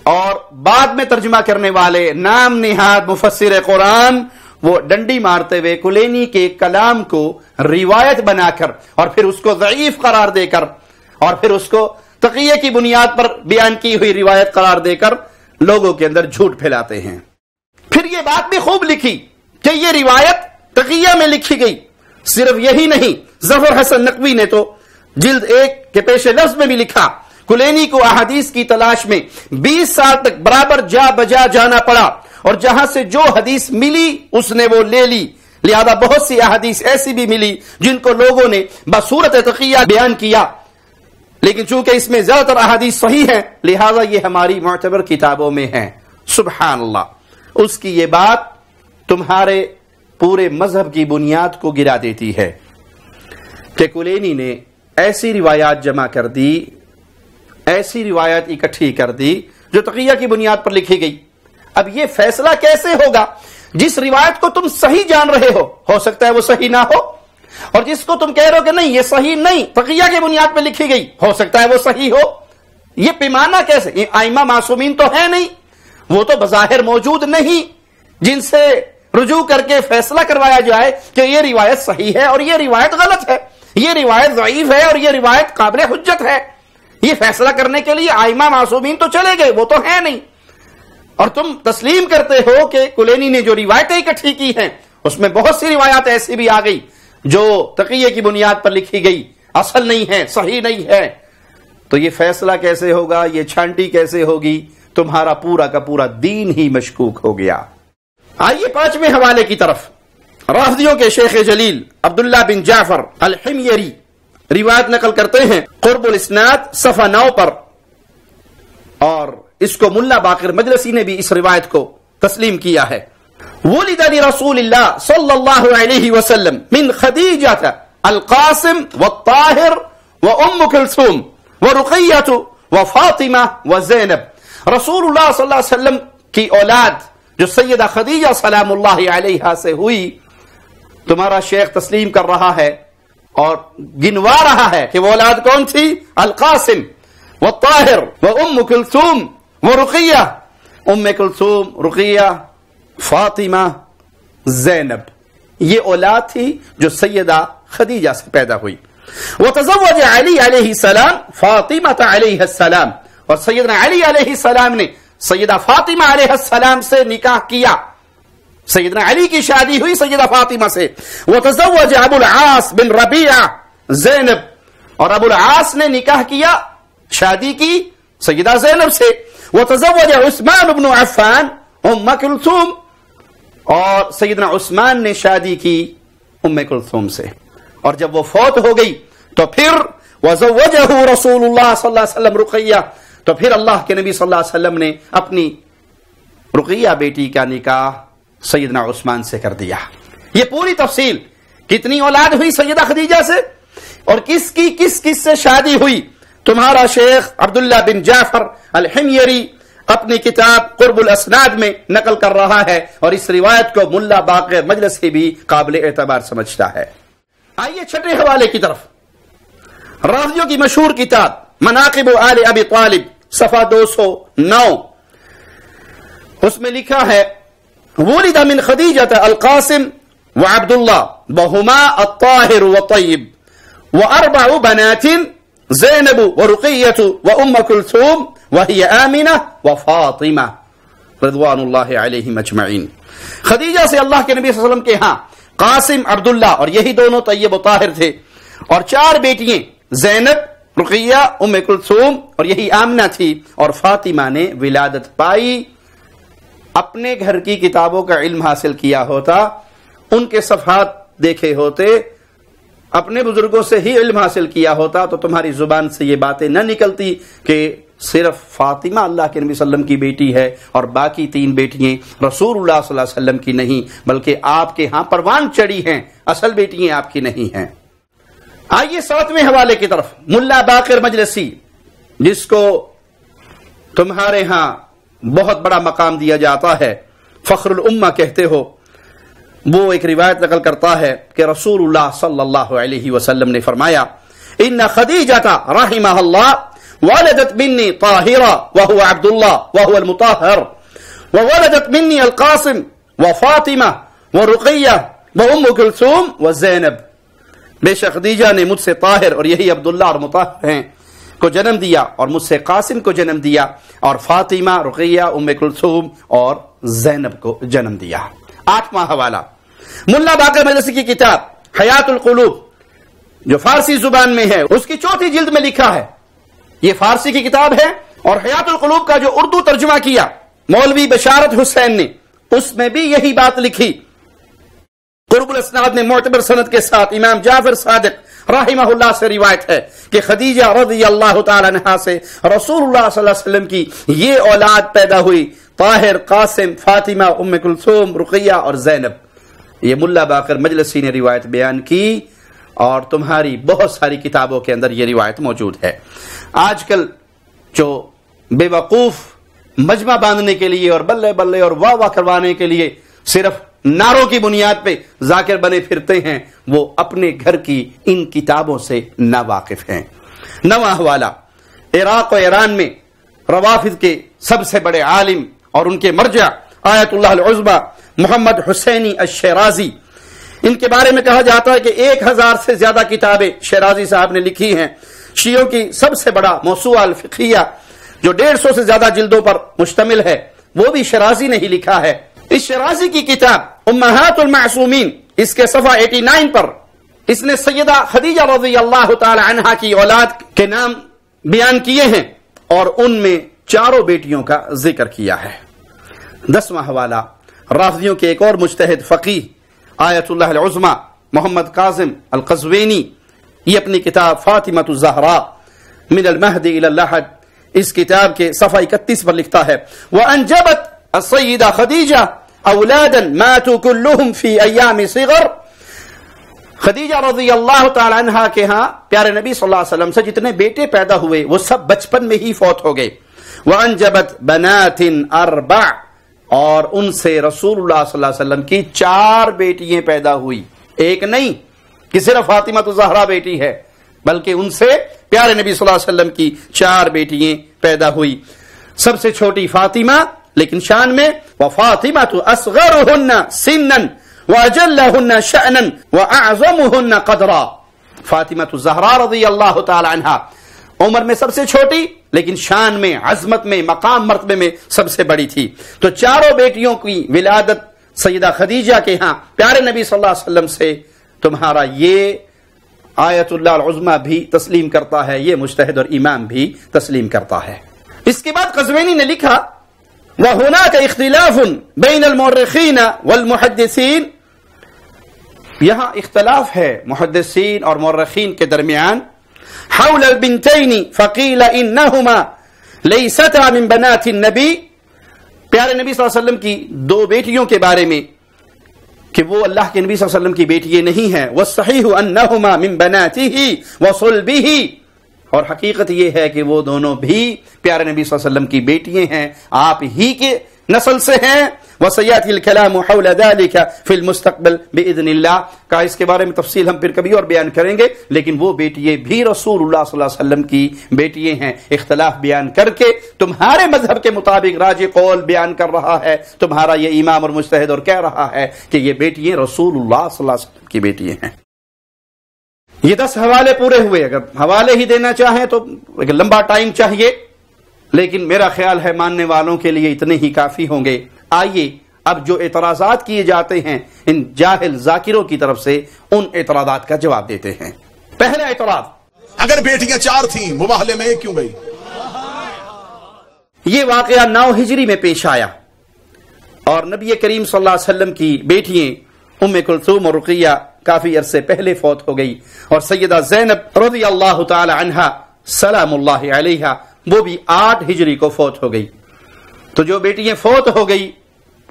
اور بعد میں ترجمہ کرنے والے نام نہاد مفسر قرآن وہ ڈنڈی مارتے ہوئے کلینی کے کلام کو روایت بنا کر اور پھر اس کو ضعیف قرار دے کر اور پھر اس کو تقیہ کی بنیاد پر بیان کی ہوئی روایت قرار دے کر لوگوں کے اندر جھوٹ پھیلاتے ہیں۔ پھر یہ بات بھی خوب لکھی کہ یہ روایت تقیہ میں لکھی گئی۔ صرف یہی نہیں، ظفر حسن نقوی نے تو جلد 1 کے پیش لفظ میں بھی لکھا کلینی کو احادیث کی تلاش میں 20 سال تک برابر جا بجا جانا پڑا، اور جہاں سے جو حدیث ملی اس نے وہ لے لی، لہذا بہت سی احادیث ایسی بھی ملی جن کو لوگوں نے بصورت تقیہ بیان کیا، لیکن چونکہ اس میں زیادہ تر احادیث صحیح ہیں لہذا یہ ہماری معتبر کتابوں میں ہیں۔ سبحان اللہ، اس کی یہ بات تمہارے پورے مذہب کی بنیاد کو گرا دیتی ہے کہ کلینی نے ایسی روایات جمع کر دی، ایسی روایت اکٹھی کر دی جو تقیہ کی بنیاد پر لکھی گئی۔ اب یہ فیصلہ کیسے ہوگا؟ جس روایت کو تم صحیح جان رہے ہو سکتا ہے وہ صحیح نہ ہو، اور جس کو تم کہہ رہے ہو کہ نہیں یہ صحیح نہیں، تقیہ کی بنیاد پر لکھی گئی، ہو سکتا ہے وہ صحیح ہو۔ یہ پیمانہ کیسے؟ یہ ائمہ معصومین تو ہے نہیں، وہ تو بظاہر موجود نہیں جن سے رجوع کر کے فیصلہ کروایا جائے کہ یہ روایت صحیح ہے اور یہ روایت غلط ہے، یہ روایت ضعیف ہے اور یہ روایت قابل حجت ہے. یہ فیصلہ کرنے کے لیے ائمہ معصومین تو چلے گئے، وہ تو ہے نہیں. اور تم تسلیم کرتے ہو کہ کلینی نے جو روایتیں اکٹھی کی ہیں اس میں بہت سی روایات ایسی بھی آ گئی جو تقیہ کی بنیاد پر لکھی گئی، اصل نہیں ہے، صحیح نہیں ہے. تو یہ فیصلہ کیسے ہوگا، یہ چھانٹی کیسے ہوگی؟ تمہارا پورا کا پورا دین ہی مشکوک ہو گیا. آئیے 5ویں حوالے کی طرف. رافضیوں کے شیخ جلیل عبداللہ بن جعفر الحمیری روایت نقل کرتے ہیں قرب الاسناد صفحہ 9 پر، اور اس کو ملا باقر مجلسی نے بھی اس روایت کو تسلیم کیا ہے. ولد لرسول اللہ صلی اللہ علیہ وسلم من خدیجہ القاسم والطاہر وام کلثوم ورقیہ وفاطمہ وزینب. رسول اللہ صلی اللہ علیہ وسلم کی اولاد جو سیدہ خدیجہ سلام اللہ علیہا سے ہوئی، تمہارا شیخ تسلیم کر رہا ہے اور گنوا رہا ہے کہ وہ اولاد کون تھی؟ القاسم والطاہر وام کلثوم ورقیہ. ام کلثوم، رقیہ، فاطمہ، زینب، یہ اولاد تھی جو سیدہ خدیجہ سے پیدا ہوئی. وتزوج علی علیہ السلام فاطمہ علیہ السلام، اور سیدنا علی علیہ السلام نے سیدہ فاطمہ علیہ السلام سے نکاح کیا. سیدنا علی کی شادی ہوئی سیدہ فاطمہ سے. وتزوج ابو العاص بن ربیعہ زینب، اور ابو العاص نے نکاح کیا، شادی کی سیدہ زینب سے. وتزوج عثمان بن عفان ام کلثوم، اور سیدنا عثمان نے شادی کی ام کلثوم سے. اور جب وہ فوت ہو گئی تو پھر وزوجہ رسول اللہ صلی اللہ علیہ وسلم رقیہ، تو پھر اللہ کے نبی صلی اللہ علیہ وسلم نے اپنی رقیہ بیٹی کا نکاح سیدنا عثمان سے کر دیا. یہ پوری تفصیل، کتنی اولاد ہوئی سیدہ خدیجہ سے اور کس کی کس کس سے شادی ہوئی، تمہارا شیخ عبداللہ بن جعفر الحمیری اپنی کتاب قرب الاسناد میں نقل کر رہا ہے، اور اس روایت کو ملا باقر مجلسی بھی قابل اعتبار سمجھتا ہے. آئیے 6 حوالے کی طرف. رافضیوں کی مشہور کتاب مناقب آل ابی طالب صفحہ 209، اس میں لکھا ہے ولد من خدیجہ القاسم وعبد اللہ وہما الطاہر وطیب واربع بنات زینب ورقیہ وام کلثوم وہی آمنہ وفاطمہ رضوان اللہ علیہم اجمعین. خدیجہ سے اللہ کے نبی صلی اللہ علیہ وسلم کے ہاں قاسم، عبداللہ، اور یہی دونوں طیب و طاہر تھے، اور 4 بیٹیاں زینب، رقیہ، ام کلثوم، اور یہی آمنہ تھی. اور فاطمہ نے ولادت پائی. اپنے گھر کی کتابوں کا علم حاصل کیا ہوتا، ان کے صفحات دیکھے ہوتے، اپنے بزرگوں سے ہی علم حاصل کیا ہوتا، تو تمہاری زبان سے یہ باتیں نہ نکلتی کہ صرف فاطمہ اللہ کے نبی صلی اللہ علیہ وسلم کی بیٹی ہے اور باقی 3 بیٹیاں رسول اللہ صلی اللہ علیہ وسلم کی نہیں، بلکہ آپ کے ہاں پروان چڑھی ہیں، اصل بیٹیاں آپ کی نہیں ہیں. آئیے 7ویں حوالے کی طرف. ملا باقر مجلسی، جس کو تمہارے ہاں بہت بڑا مقام دیا جاتا ہے، فخر الامہ کہتے ہو، وہ ایک روایت نقل کرتا ہے کہ رسول اللہ صلی اللہ علیہ وسلم نے فرمایا ان خدیجہ رحمہ اللہ ولدت منی طاہرہ وهو عبد اللہ وهو المطہر وولدت منی القاسم وفاطمہ ورقیہ وام کلثوم وزینب. بے شک خدیجہ نے مجھ سے طاہر، اور یہی عبداللہ اور مطہر ہیں، کو جنم دیا، اور مجھ سے قاسم کو جنم دیا، اور فاطمہ، رقیہ، ام کلثوم اور زینب کو جنم دیا. 8واں حوالہ ملا باقر مجلسی کی کتاب حیات القلوب، جو فارسی زبان میں ہے، اس کی 4تھی جلد میں لکھا ہے. یہ فارسی کی کتاب ہے، اور حیات القلوب کا جو اردو ترجمہ کیا مولوی بشارت حسین نے، اس میں بھی یہی بات لکھی. قرب الاسناد میں معتبر سند کے ساتھ امام جعفر صادق رحمہ اللہ سے روایت ہے کہ خدیجہ رضی اللہ تعالی عنہا سے رسول اللہ صلی اللہ علیہ وسلم کی یہ اولاد پیدا ہوئی، طاہر، قاسم، فاطمہ، ام کلثوم، رقیہ اور زینب. یہ ملا باقر مجلسی نے روایت بیان کی، اور تمہاری بہت ساری کتابوں کے اندر یہ روایت موجود ہے. آج کل جو بے وقوف مجمع باندھنے کے لیے اور بلے بلے اور واہ واہ کروانے کے لیے صرف نعروں کی بنیاد پہ ذاکر بنے پھرتے ہیں، وہ اپنے گھر کی ان کتابوں سے نا واقف ہیں. 9واں حوالہ. عراق و ایران میں روافض کے سب سے بڑے عالم اور ان کے مرجع آیت اللہ العظمی محمد حسینی الشیرازی، ان کے بارے میں کہا جاتا ہے کہ 1000 سے زیادہ کتابیں شیرازی صاحب نے لکھی ہیں۔ شیعوں کی سب سے بڑا موسوعہ الفقہیہ جو 150 سے زیادہ جلدوں پر مشتمل ہے وہ بھی شیرازی نے ہی لکھا ہے۔ اس شیرازی کی کتاب امہات المعصومین، اس کے صفحہ 89 پر اس نے سیدہ خدیجہ رضی اللہ تعالی عنہا کی اولاد کے نام بیان کیے ہیں اور ان میں 4 بیٹیوں کا ذکر کیا ہے۔ 10واں حوالہ رافضیوں کے ایک اور مجتہد فقیہ آیت اللہ العظمی محمد کاظم القزوینی، یہ اپنی کتاب فاطمہ الزہراء من المہد الی اللحد، اس کتاب کے صفحہ 31 پر لکھتا ہے وَأَنْجَبَتْ السیدہ خدیجہ اولادا ماتوا كلهم فی ایام صغر۔ خدیجہ رضی اللہ تعالی عنہا کے ہاں پیارے نبی صلی اللہ علیہ وسلم سے جتنے بیٹے پیدا ہوئے وہ سب بچپن میں ہی فوت ہو گئے۔ وَأَنْجَبَتْ بَنَاتٍ 4، اور ان سے رسول اللہ صلی اللہ علیہ وسلم کی 4 بیٹیاں پیدا ہوئی، ایک نہیں کہ صرف فاطمہ الزہرا بیٹی ہے، بلکہ ان سے پیارے نبی صلی اللہ علیہ وسلم کی 4 بیٹیاں پیدا ہوئی۔ سب سے چھوٹی فاطمہ، لیکن شان میں وَفَاطِمَةُ أَصْغَرُهُنَّ سِنًّا وَأَجَلَّهُنَّ شَأْنًا وَأَعْظَمُهُنَّ قَدْرًا۔ فاطمہ الزہرا رضی اللہ تعالی عنہا عمر میں سب سے چھوٹی لیکن شان میں، عظمت میں، مقام مرتبے میں سب سے بڑی تھی۔ تو 4 بیٹیوں کی ولادت سیدہ خدیجہ کے ہاں پیارے نبی صلی اللہ علیہ وسلم سے تمہارا یہ آیت اللہ العظمی بھی تسلیم کرتا ہے، یہ مجتہد اور امام بھی تسلیم کرتا ہے۔ اس کے بعد قزوینی نے لکھا وَهُنَاكَ اخْتِلَافٌ بَيْنَ الْمُؤَرِّخِينَ وَالْمُحَدِّثِينَ، یہاں اختلاف ہے محدثین اور مورخین کے درمیان حول البنتین فقیل انہما لیستا من بنات النبی، پیارے نبی صلی اللہ علیہ وسلم کی 2 بیٹیوں کے بارے میں کہ وہ اللہ کے نبی صلی اللہ علیہ وسلم کی بیٹیاں نہیں ہیں، والصحیح انہما من بناتہ وصلبہ، اور حقیقت یہ ہے کہ وہ دونوں بھی پیارے نبی صلی اللہ علیہ وسلم کی بیٹیاں ہیں، آپ ہی کے نسل سے ہیں۔ وَسَيَأْتِي الْكَلَامُ حَوْلَ ذَلِكَ فِي الْمُسْتَقْبَلِ بِإِذْنِ اللَّهِ، کا اس کے بارے میں تفصیل ہم پھر کبھی اور بیان کریں گے، لیکن وہ بیٹیاں بھی رسول اللہ صلی اللہ علیہ وسلم کی بیٹیاں ہیں۔ اختلاف بیان کر کے تمہارے مذہب کے مطابق راجح قول بیان کر رہا ہے تمہارا یہ امام اور مجتہد، اور کہہ رہا ہے کہ یہ بیٹیاں رسول اللہ صلی اللہ علیہ وسلم کی بیٹیاں ہیں۔ یہ 10 حوالے پورے ہوئے، اگر حوالے ہی دینا چاہیں تو ایک لمبا ٹائم چاہیے، لیکن میرا خیال ہے ماننے والوں کے لیے اتنے ہی کافی ہوں گے۔ آئیے اب جو اعتراضات کیے جاتے ہیں ان جاہل ذاکروں کی طرف سے، ان اعتراضات کا جواب دیتے ہیں۔ پہلا اعتراض، اگر بیٹیاں 4 تھیں مباہلے میں کیوں گئی؟ یہ واقعہ 9 ہجری میں پیش آیا اور نبی کریم صلی اللہ علیہ وسلم کی بیٹیاں ام کلثوم اور رقیہ کافی عرصے پہلے فوت ہو گئی، اور سیدہ زینب رضی اللہ تعالی عنہا سلام اللہ علیہا وہ بھی 8 ہجری کو فوت ہو گئی۔ تو جو بیٹیاں فوت ہو گئی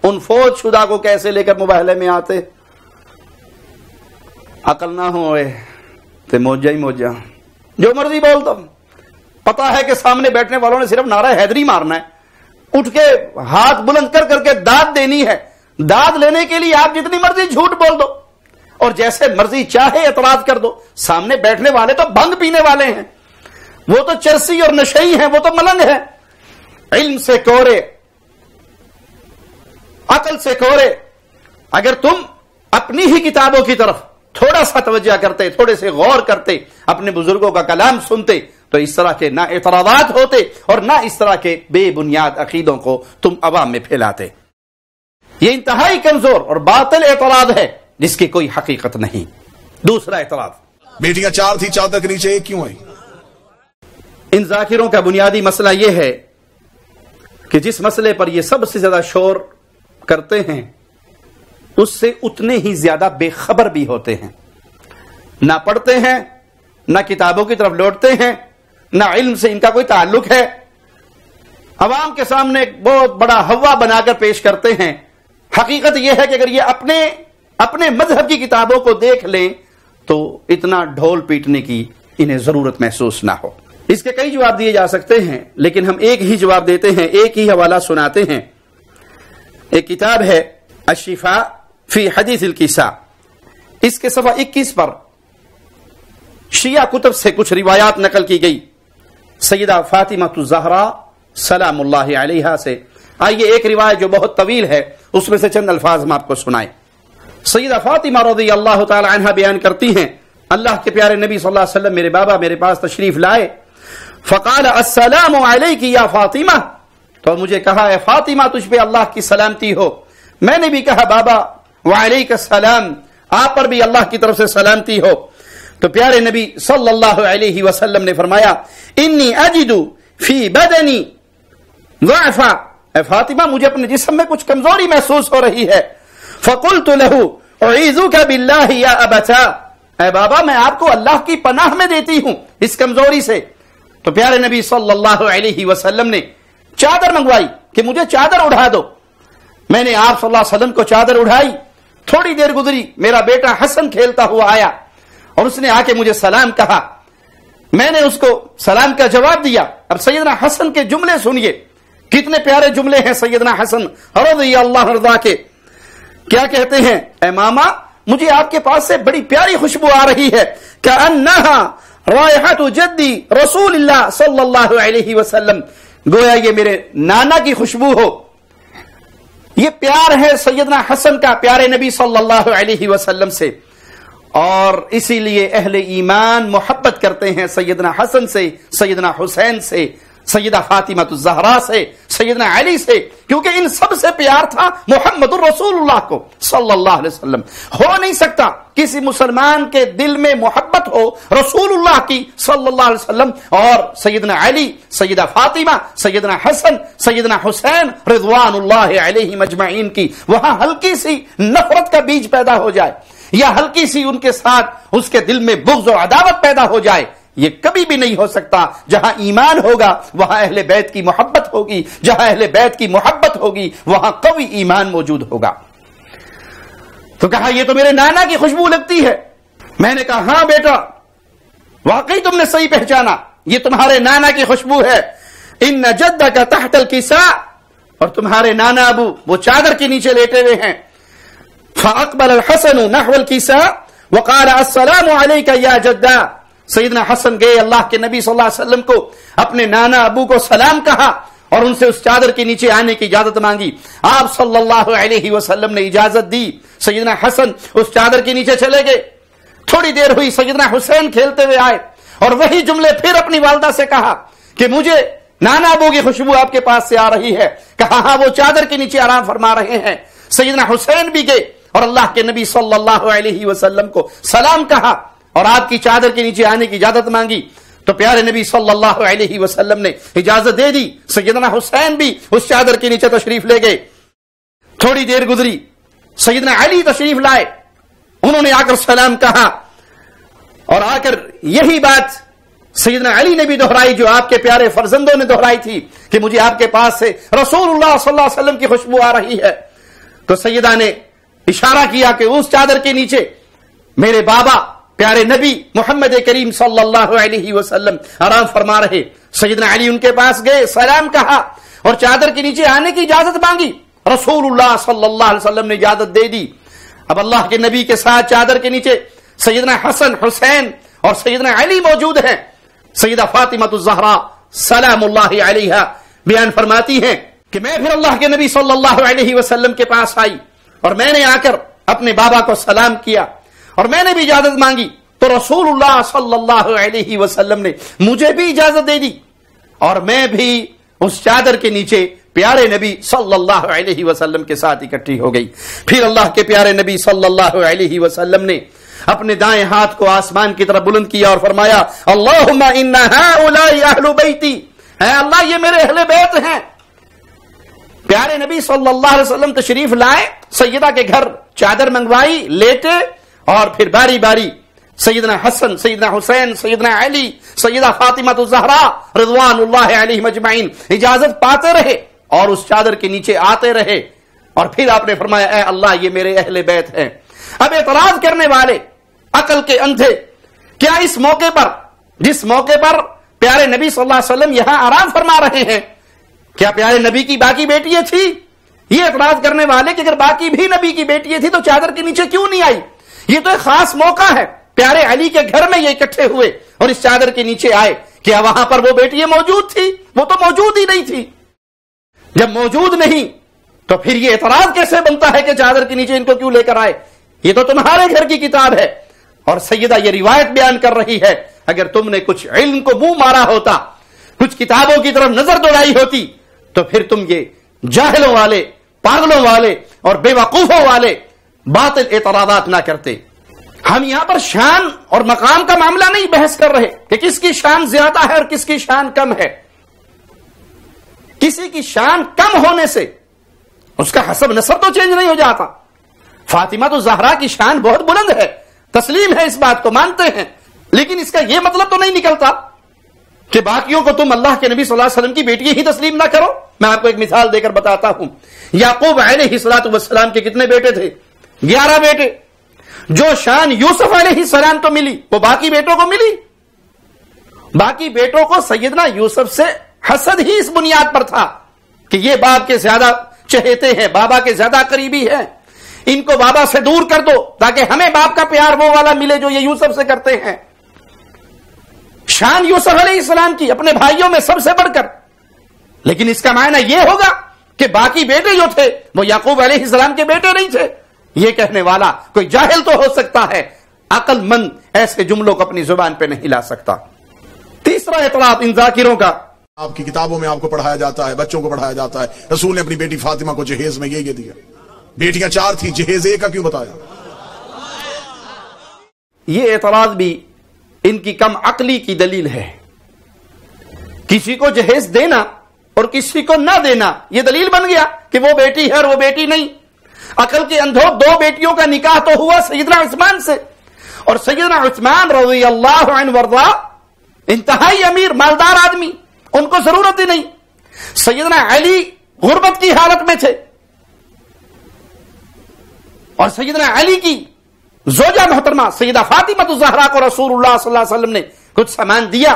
ان فوت شدہ کو کیسے لے کر مباہلے میں آتے؟ عقل نہ ہوئے تو موجہ ہی موجہ، جو مرضی بول دو۔ پتا ہے کہ سامنے بیٹھنے والوں نے صرف نعرہ حیدری مارنا ہے، اٹھ کے ہاتھ بلند کر کر کے داد دینی ہے، داد لینے کے لیے آپ جتنی مرضی جھوٹ بول دو اور جیسے مرضی چاہے اعتراض کر دو۔ سامنے بیٹھنے والے تو بھنگ پینے والے ہیں، وہ تو چرسی اور نشئی ہیں، وہ تو ملنگ ہیں، علم سے کورے، عقل سے کورے۔ اگر تم اپنی ہی کتابوں کی طرف تھوڑا سا توجہ کرتے، تھوڑے سے غور کرتے، اپنے بزرگوں کا کلام سنتے، تو اس طرح کے نہ اعتراضات ہوتے اور نہ اس طرح کے بے بنیاد عقیدوں کو تم عوام میں پھیلاتے۔ یہ انتہائی کمزور اور باطل اعتراض ہے جس کی کوئی حقیقت نہیں۔ دوسرا اعتراض، بیٹیاں 4 تھیں چادر کے نیچے کیوں آئی؟ ان ذاکروں کا بنیادی مسئلہ یہ ہے کہ جس مسئلے پر یہ سب سے زیادہ شور کرتے ہیں اس سے اتنے ہی زیادہ بے خبر بھی ہوتے ہیں، نہ پڑھتے ہیں، نہ کتابوں کی طرف لوٹتے ہیں، نہ علم سے ان کا کوئی تعلق ہے، عوام کے سامنے ایک بہت بڑا ہوا بنا کر پیش کرتے ہیں۔ حقیقت یہ ہے کہ اگر یہ اپنے مذہب کی کتابوں کو دیکھ لیں تو اتنا ڈھول پیٹنے کی انہیں ضرورت محسوس نہ ہو۔ اس کے کئی جواب دیے جا سکتے ہیں لیکن ہم ایک ہی جواب دیتے ہیں، ایک ہی حوالہ سناتے ہیں۔ ایک کتاب ہے الشفاء فی حدیث الکساء، اس کے صفحہ 21 پر شیعہ کتب سے کچھ روایات نقل کی گئی۔ سیدہ فاطمہ الزہراء سلام اللہ علیہا سے آئیے ایک روایت جو بہت طویل ہے اس میں سے چند الفاظ ہم آپ کو سنائیں۔ سیدہ فاطمہ رضی اللہ تعالی عنہ بیان کرتی ہیں اللہ کے پیارے نبی صلی اللہ علیہ وسلم میرے بابا میرے پاس تشریف لائے، فقال السلام علیک یا فاطمہ، تو مجھے کہا اے فاطمہ تجھ پہ اللہ کی سلامتی ہو۔ میں نے بھی کہا بابا وعلیک السلام، آپ پر بھی اللہ کی طرف سے سلامتی ہو۔ تو پیارے نبی صلی اللہ علیہ وسلم نے فرمایا انی اجد فی بدنی ضعفا، اے فاطمہ مجھے اپنے جسم میں کچھ کمزوری محسوس ہو رہی ہے۔ فقلت له اعیذک باللہ یا ابتا، اے بابا میں آپ کو اللہ کی پناہ میں دیتی ہوں اس کمزوری سے۔ تو پیارے نبی صلی اللہ علیہ وسلم نے چادر منگوائی کہ مجھے چادر اڑا دو۔ میں نے آپ صلی اللہ علیہ وسلم کو چادر اڑائی، تھوڑی دیر گزری میرا بیٹا حسن کھیلتا ہوا آیا اور اس نے آ کے مجھے سلام کہا، میں نے اس کو سلام کا جواب دیا۔ اب سیدنا حسن کے جملے سنیے، کتنے پیارے جملے ہیں سیدنا حسن رضی اللہ عنہ کے۔ کیا کہتے ہیں؟ اے ماما مجھے آپ کے پاس سے بڑی پیاری خوشبو آ رہی ہے، کأنها رائحۃ جدی رسول اللہ صلی اللہ علیہ وسلم، گویا یہ میرے نانا کی خوشبو ہو۔ یہ پیار ہے سیدنا حسن کا پیارے نبی صلی اللہ علیہ وسلم سے، اور اسی لیے اہل ایمان محبت کرتے ہیں سیدنا حسن سے، سیدنا حسین سے، سیدہ فاطمہ الزہرا سے، سیدنا علی سے، کیونکہ ان سب سے پیار تھا محمد الرسول اللہ کو صلی اللہ علیہ وسلم۔ ہو نہیں سکتا کسی مسلمان کے دل میں محبت ہو رسول اللہ کی صلی اللہ علیہ وسلم اور سیدنا علی، سیدہ فاطمہ، سیدنا حسن، سیدنا حسین رضوان اللہ علیہم اجمعین کی، وہاں ہلکی سی نفرت کا بیج پیدا ہو جائے یا ہلکی سی ان کے ساتھ اس کے دل میں بغض و عداوت پیدا ہو جائے، یہ کبھی بھی نہیں ہو سکتا۔ جہاں ایمان ہوگا وہاں اہل بیت کی محبت ہوگی، جہاں اہل بیت کی محبت ہوگی وہاں قوی ایمان موجود ہوگا۔ تو کہا یہ تو میرے نانا کی خوشبو لگتی ہے۔ میں نے کہا ہاں بیٹا واقعی تم نے صحیح پہچانا، یہ تمہارے نانا کی خوشبو ہے۔ ان جدک تحت الکساء، اور تمہارے نانا ابو وہ چادر کے نیچے لیٹے ہوئے ہیں۔ فاقبل الحسن نحو الکساء وقال السلام علیک یا جدہ، سیدنا حسن گئے اللہ کے نبی صلی اللہ علیہ وسلم کو اپنے نانا ابو کو سلام کہا اور ان سے اس چادر کے نیچے آنے کی اجازت مانگی۔ آپ صلی اللہ علیہ وسلم نے اجازت دی، سیدنا حسن اس چادر کے نیچے چلے گئے۔ تھوڑی دیر ہوئی سیدنا حسین کھیلتے ہوئے آئے اور وہی جملے پھر اپنی والدہ سے کہا کہ مجھے نانا ابو کی خوشبو آپ کے پاس سے آ رہی ہے۔ کہا ہاں وہ چادر کے نیچے آرام فرما رہے ہیں۔ سیدنا حسین بھی گئے اور اللہ کے نبی صلی اللہ علیہ وسلم کو سلام کہا اور آپ کی چادر کے نیچے آنے کی اجازت مانگی۔ تو پیارے نبی صلی اللہ علیہ وسلم نے اجازت دے دی، سیدنا حسین بھی اس چادر کے نیچے تشریف لے گئے۔ تھوڑی دیر گزری سیدنا علی تشریف لائے، انہوں نے آ کر سلام کہا اور آ کر یہی بات سیدنا علی نے بھی دہرائی جو آپ کے پیارے فرزندوں نے دہرائی تھی کہ مجھے آپ کے پاس سے رسول اللہ صلی اللہ علیہ وسلم کی خوشبو آ رہی ہے۔ تو سیدہ نے اشارہ کیا کہ اس چادر کے نیچے میرے بابا پیارے نبی محمد کریم صلی اللہ علیہ وسلم آرام فرما رہے۔ سیدنا علی ان کے پاس گئے، سلام کہا اور چادر کے نیچے آنے کی اجازت مانگی۔ رسول اللہ صلی اللہ علیہ وسلم نے اجازت دے دی۔ اب اللہ کے نبی کے ساتھ چادر کے نیچے سیدنا حسن، حسین اور سیدنا علی موجود ہیں۔ سیدہ فاطمہ الزہرا سلام اللہ علیہا بیان فرماتی ہیں کہ میں پھر اللہ کے نبی صلی اللہ علیہ وسلم کے پاس آئی اور میں نے آ کر اپنے بابا کو سلام کیا اور میں نے بھی اجازت مانگی، تو رسول اللہ صلی اللہ علیہ وسلم نے مجھے بھی اجازت دے دی اور میں بھی اس چادر کے نیچے پیارے نبی صلی اللہ علیہ وسلم کے ساتھ اکٹھی ہو گئی۔ پھر اللہ کے پیارے نبی صلی اللہ علیہ وسلم نے اپنے دائیں ہاتھ کو آسمان کی طرف بلند کیا اور فرمایا اللہم ان ہؤلاء اہل بیتی، اے اللہ یہ میرے اہل بیت ہیں۔ پیارے نبی صلی اللہ علیہ وسلم تشریف لائے، سیدہ کے گھر چادر منگوائی، لیٹے اور پھر باری باری سیدنا حسن، سیدنا حسین، سیدنا علی، سیدہ فاطمہ الزہرا رضوان اللہ علیہم اجمعین اجازت پاتے رہے اور اس چادر کے نیچے آتے رہے اور پھر آپ نے فرمایا اے اللہ یہ میرے اہل بیت ہیں۔ اب اعتراض کرنے والے عقل کے اندھے کیا اس موقع پر، جس موقع پر پیارے نبی صلی اللہ علیہ وسلم یہاں آرام فرما رہے ہیں، کیا پیارے نبی کی باقی بیٹیاں تھی؟ یہ اعتراض کرنے والے کہ اگر باقی بھی نبی کی بیٹیاں تھی تو چادر کے نیچے کیوں نہیں آئی؟ یہ تو ایک خاص موقع ہے، پیارے علی کے گھر میں یہ اکٹھے ہوئے اور اس چادر کے نیچے آئے، کیا وہاں پر وہ بیٹیاں موجود تھی؟ وہ تو موجود ہی نہیں تھی۔ جب موجود نہیں تو پھر یہ اعتراض کیسے بنتا ہے کہ چادر کے نیچے ان کو کیوں لے کر آئے؟ یہ تو تمہارے گھر کی کتاب ہے. اور سیدہ یہ روایت بیان کر رہی ہے اگر تم نے کچھ علم کو منہ مارا ہوتا, کچھ کتابوں کی طرف نظر دوڑائی ہوتی, تو پھر تم یہ جاہلوں والے, پاگلوں والے اور بے وقوفوں والے باطل اعتراضات نہ کرتے. ہم یہاں پر شان اور مقام کا معاملہ نہیں بحث کر رہے کہ کس کی شان زیادہ ہے اور کس کی شان کم ہے. کسی کی شان کم ہونے سے اس کا حسب نسب تو چینج نہیں ہو جاتا. فاطمہ تو زہرا کی شان بہت بلند ہے, تسلیم ہے, اس بات کو مانتے ہیں, لیکن اس کا یہ مطلب تو نہیں نکلتا کہ باقیوں کو تم اللہ کے نبی صلی اللہ علیہ وسلم کی بیٹی ہی تسلیم نہ کرو. میں آپ کو ایک مثال دے کر بتاتا ہوں. یعقوب علیہ السلام کے کتنے بیٹے تھے؟ 11 بیٹے. جو شان یوسف علیہ السلام کو ملی وہ باقی بیٹوں کو ملی. باقی بیٹوں کو سیدنا یوسف سے حسد ہی اس بنیاد پر تھا کہ یہ باپ کے زیادہ چہیتے ہیں, بابا کے زیادہ قریبی ہیں, ان کو بابا سے دور کر دو تاکہ ہمیں باپ کا پیار وہ والا ملے جو یہ یوسف سے کرتے ہیں. شان یوسف علیہ السلام کی اپنے بھائیوں میں سب سے بڑھ کر, لیکن اس کا معنی یہ ہوگا کہ باقی بیٹے جو تھے وہ یعقوب علیہ السلام کے بیٹے نہیں تھے. یہ کہنے والا کوئی جاہل تو ہو سکتا ہے, عقل مند ایسے جملوں کو اپنی زبان پہ نہیں لا سکتا. تیسرا اعتراض ان ذاکروں کا, آپ کی کتابوں میں آپ کو پڑھایا جاتا ہے, بچوں کو پڑھایا جاتا ہے, رسول نے اپنی بیٹی فاطمہ کو جہیز میں یہ دیا. بیٹیاں 4 تھیں, جہیز 1 کا کیوں بتایا؟ یہ اعتراض بھی ان کی کم عقلی کی دلیل ہے. کسی کو جہیز دینا اور کسی کو نہ دینا یہ دلیل بن گیا کہ وہ بیٹی ہے اور وہ بیٹی نہیں. عقل کے اندھوں 2 بیٹیوں کا نکاح تو ہوا سیدنا عثمان سے, اور سیدنا عثمان رضی اللہ عنہ وارضا انتہائی امیر مالدار آدمی, ان کو ضرورت ہی نہیں. سیدنا علی غربت کی حالت میں تھے اور سیدنا علی کی زوجہ محترمہ سیدہ فاطمہ الزہرا کو رسول اللہ صلی اللہ علیہ وسلم نے کچھ سامان دیا,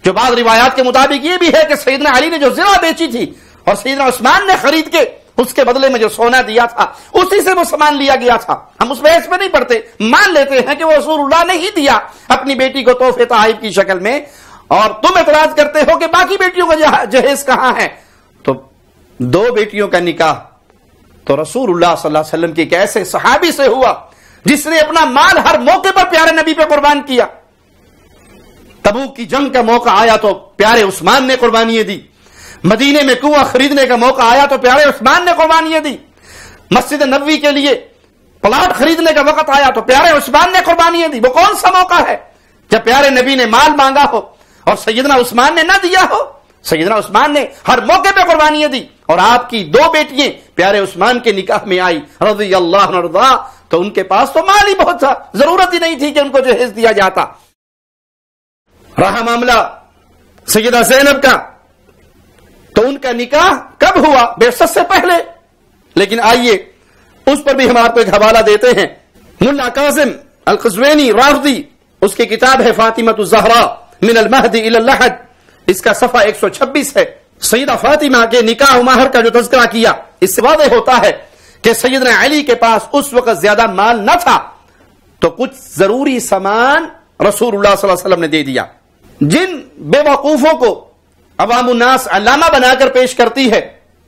جو بعض روایات کے مطابق یہ بھی ہے کہ سیدنا علی نے جو زرہ بیچی تھی اور سیدنا عثمان نے خرید کے اس کے بدلے میں جو سونا دیا تھا اسی سے وہ سامان لیا گیا تھا. ہم اس بحث میں نہیں پڑتے, مان لیتے ہیں کہ وہ رسول اللہ نے ہی دیا اپنی بیٹی کو تحفے تحائف کی شکل میں, اور تم اعتراض کرتے ہو کہ باقی بیٹیوں کا جہیز کہاں ہے. تو 2 بیٹیوں کا نکاح تو رسول اللہ صلی اللہ علیہ وسلم کی ایک ایسے صحابی سے ہوا جس نے اپنا مال ہر موقع پر پیارے نبی پہ قربان کیا. تبوک کی جنگ کا موقع آیا تو پیارے عثمان نے قربانیاں دی, مدینے میں کنواں خریدنے کا موقع آیا تو پیارے عثمان نے قربانیاں دی, مسجد نبوی کے لیے پلاٹ خریدنے کا وقت آیا تو پیارے عثمان نے قربانیاں دی. وہ کون سا موقع ہے جب پیارے نبی نے مال مانگا ہو اور سیدنا عثمان نے نہ دیا ہو؟ سیدنا عثمان نے ہر موقع پہ قربانیاں دی, اور آپ کی 2 بیٹیاں پیارے عثمان کے نکاح میں آئی رضی اللہ عنہ, تو ان کے پاس تو مال ہی بہت تھا, ضرورت ہی نہیں تھی کہ ان کو جہیز دیا جاتا. رہا معاملہ سیدہ زینب کا, تو ان کا نکاح کب ہوا؟ بعثت سے پہلے. لیکن آئیے اس پر بھی ہم آپ کو ایک حوالہ دیتے ہیں. ملا قاسم القزوینی رافضی, اس کی کتاب ہے فاطمہ الزہرا من المہد الی اللحد, اس کا صفحہ 126 ہے. سیدہ فاطمہ کے نکاح و مہر کا جو تذکرہ کیا, اس سے واضح ہوتا ہے کہ سیدنا علی کے پاس اس وقت زیادہ مال نہ تھا, تو کچھ ضروری سامان رسول اللہ صلی اللہ علیہ وسلم نے دے دیا. جن بے وقوفوں کو عوام الناس علامہ بنا کر پیش کرتی ہے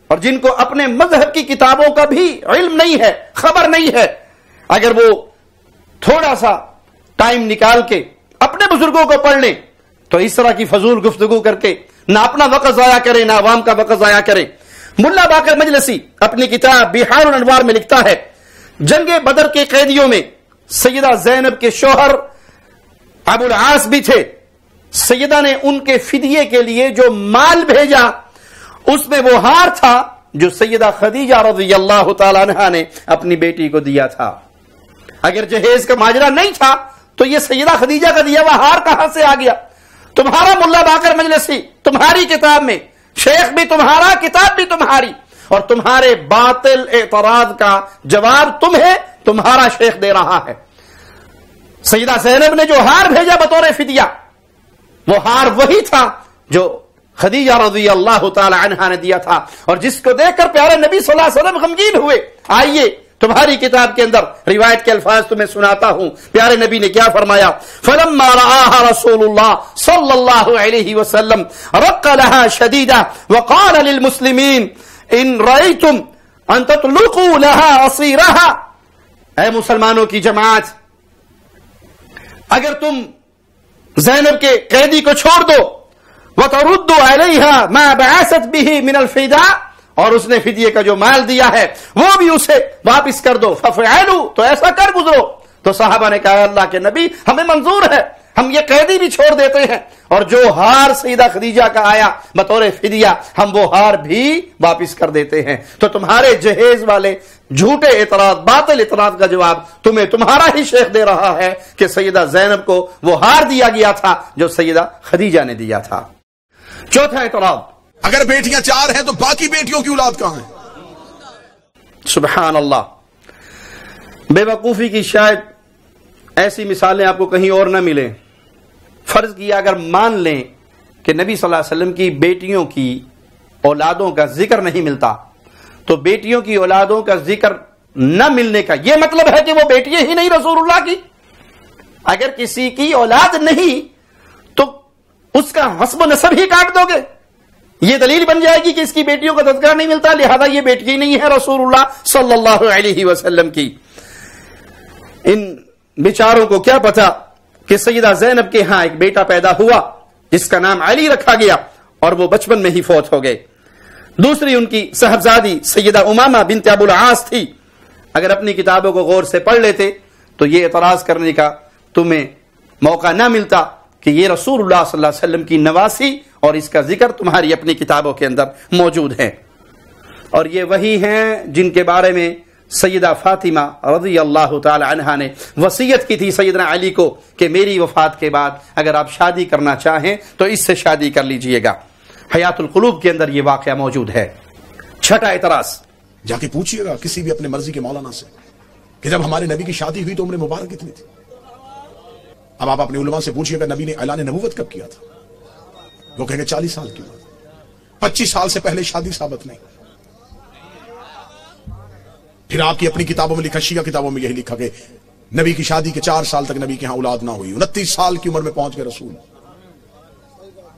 اور جن کو اپنے مذہب کی کتابوں کا بھی علم نہیں ہے, خبر نہیں ہے, اگر وہ تھوڑا سا ٹائم نکال کے اپنے بزرگوں کو پڑھ لیں تو اس طرح کی فضول گفتگو کر کے نہ اپنا وقت ضائع کرے نہ عوام کا وقت ضائع کرے. ملا باقر مجلسی اپنی کتاب بحار الانوار میں لکھتا ہے, جنگ بدر کے قیدیوں میں سیدہ زینب کے شوہر ابو العاص بھی تھے. سیدہ نے ان کے فدیے کے لیے جو مال بھیجا اس میں وہ ہار تھا جو سیدہ خدیجہ رضی اللہ تعالی عنہا نے اپنی بیٹی کو دیا تھا. اگر جہیز کا ماجرا نہیں تھا تو یہ سیدہ خدیجہ کا دیا ہوا ہار کہاں سے آ گیا؟ تمہارا ملا باقر مجلسی, تمہاری کتاب میں, شیخ بھی تمہارا, کتاب بھی تمہاری, اور تمہارے باطل اعتراض کا جواب تمہیں تمہارا شیخ دے رہا ہے. سیدہ زینب نے جو ہار بھیجا بطور فدیہ, وہ ہار وہی تھا جو خدیجہ رضی اللہ تعالی عنہا نے دیا تھا, اور جس کو دیکھ کر پیارے نبی صلی اللہ علیہ وسلم غمگین ہوئے. آئیے تمہاری کتاب کے اندر روایت کے الفاظ تمہیں سناتا ہوں. پیارے نبی نے کیا فرمایا؟ فلما رآها رسول اللہ صلی اللہ علیہ وسلم رق لها شدیدا وقال للمسلمین ان رأیتم ان تطلقوا لها اصیرها. اے مسلمانوں کی جماعت، اگر تم زینب کے قیدی کو چھوڑ دو، وتردوا علیہا ما بعثت به من الفداء، اور اس نے فدیے کا جو مال دیا ہے وہ بھی اسے واپس کر دو، ففعلوا، تو ایسا کر گزرو. تو صحابہ نے کہا اللہ کے نبی ہمیں منظور ہے، ہم یہ قیدی بھی چھوڑ دیتے ہیں، اور جو ہار سیدہ خدیجہ کا آیا بطور فدیہ ہم وہ ہار بھی واپس کر دیتے ہیں. تو تمہارے جہیز والے جھوٹے اعتراض، باطل اعتراض کا جواب تمہیں تمہارا ہی شیخ دے رہا ہے کہ سیدہ زینب کو وہ ہار دیا گیا تھا جو سیدہ خدیجہ نے دیا تھا. چوتھا اعتراض، اگر بیٹیاں 4 ہیں تو باقی بیٹیوں کی اولاد کہاں ہے؟ سبحان اللہ. بے وقوفی کی شاید ایسی مثالیں آپ کو کہیں اور نہ ملیں. فرض کیا اگر مان لیں کہ نبی صلی اللہ علیہ وسلم کی بیٹیوں کی اولادوں کا ذکر نہیں ملتا، تو بیٹیوں کی اولادوں کا ذکر نہ ملنے کا یہ مطلب ہے کہ وہ بیٹیاں ہی نہیں رسول اللہ کی. اگر کسی کی اولاد نہیں تو اس کا حسب و نسب ہی کاٹ دو گے. یہ دلیل بن جائے گی کہ اس کی بیٹیوں کا تذکرہ نہیں ملتا، لہذا یہ بیٹی نہیں ہے رسول اللہ صلی اللہ علیہ وسلم کی. ان بیچاروں کو کیا پتا کہ سیدہ زینب کے ہاں ایک بیٹا پیدا ہوا جس کا نام علی رکھا گیا اور وہ بچپن میں ہی فوت ہو گئے. دوسری ان کی صاحبزادی سیدہ امامہ بنت ابو العاص تھی. اگر اپنی کتابوں کو غور سے پڑھ لیتے تو یہ اعتراض کرنے کا تمہیں موقع نہ ملتا کہ یہ رسول اللہ صلی اللہ علیہ وسلم کی نواسی اور اس کا ذکر تمہاری اپنی کتابوں کے اندر موجود ہے. اور یہ وہی ہیں جن کے بارے میں سیدہ فاطمہ رضی اللہ تعالی عنہا نے وصیت کی تھی سیدنا علی کو کہ میری وفات کے بعد اگر آپ شادی کرنا چاہیں تو اس سے شادی کر لیجئے گا. حیات القلوب کے اندر یہ واقعہ موجود ہے. چھٹا اعتراض، جا کے پوچھئے گا کسی بھی اپنے مرضی کے مولانا سے کہ جب ہمارے نبی کی شادی ہوئی تو عمر مبارک کتنی تھی. اب آپ اپنے علماء سے پوچھئے گا نبی نے اعلان نبوت کب کیا تھا؟ وہ کہیں گے 40 سال کی بات. 25 سال سے پہلے شادی ثابت نہیں. پھر آپ کی اپنی کتابوں میں لکھا، شیعہ کتابوں میں یہی لکھا کہ نبی کی شادی کے 4 سال تک نبی کے ہاں اولاد نہ ہوئی. 29 سال کی عمر میں پہنچ گئے رسول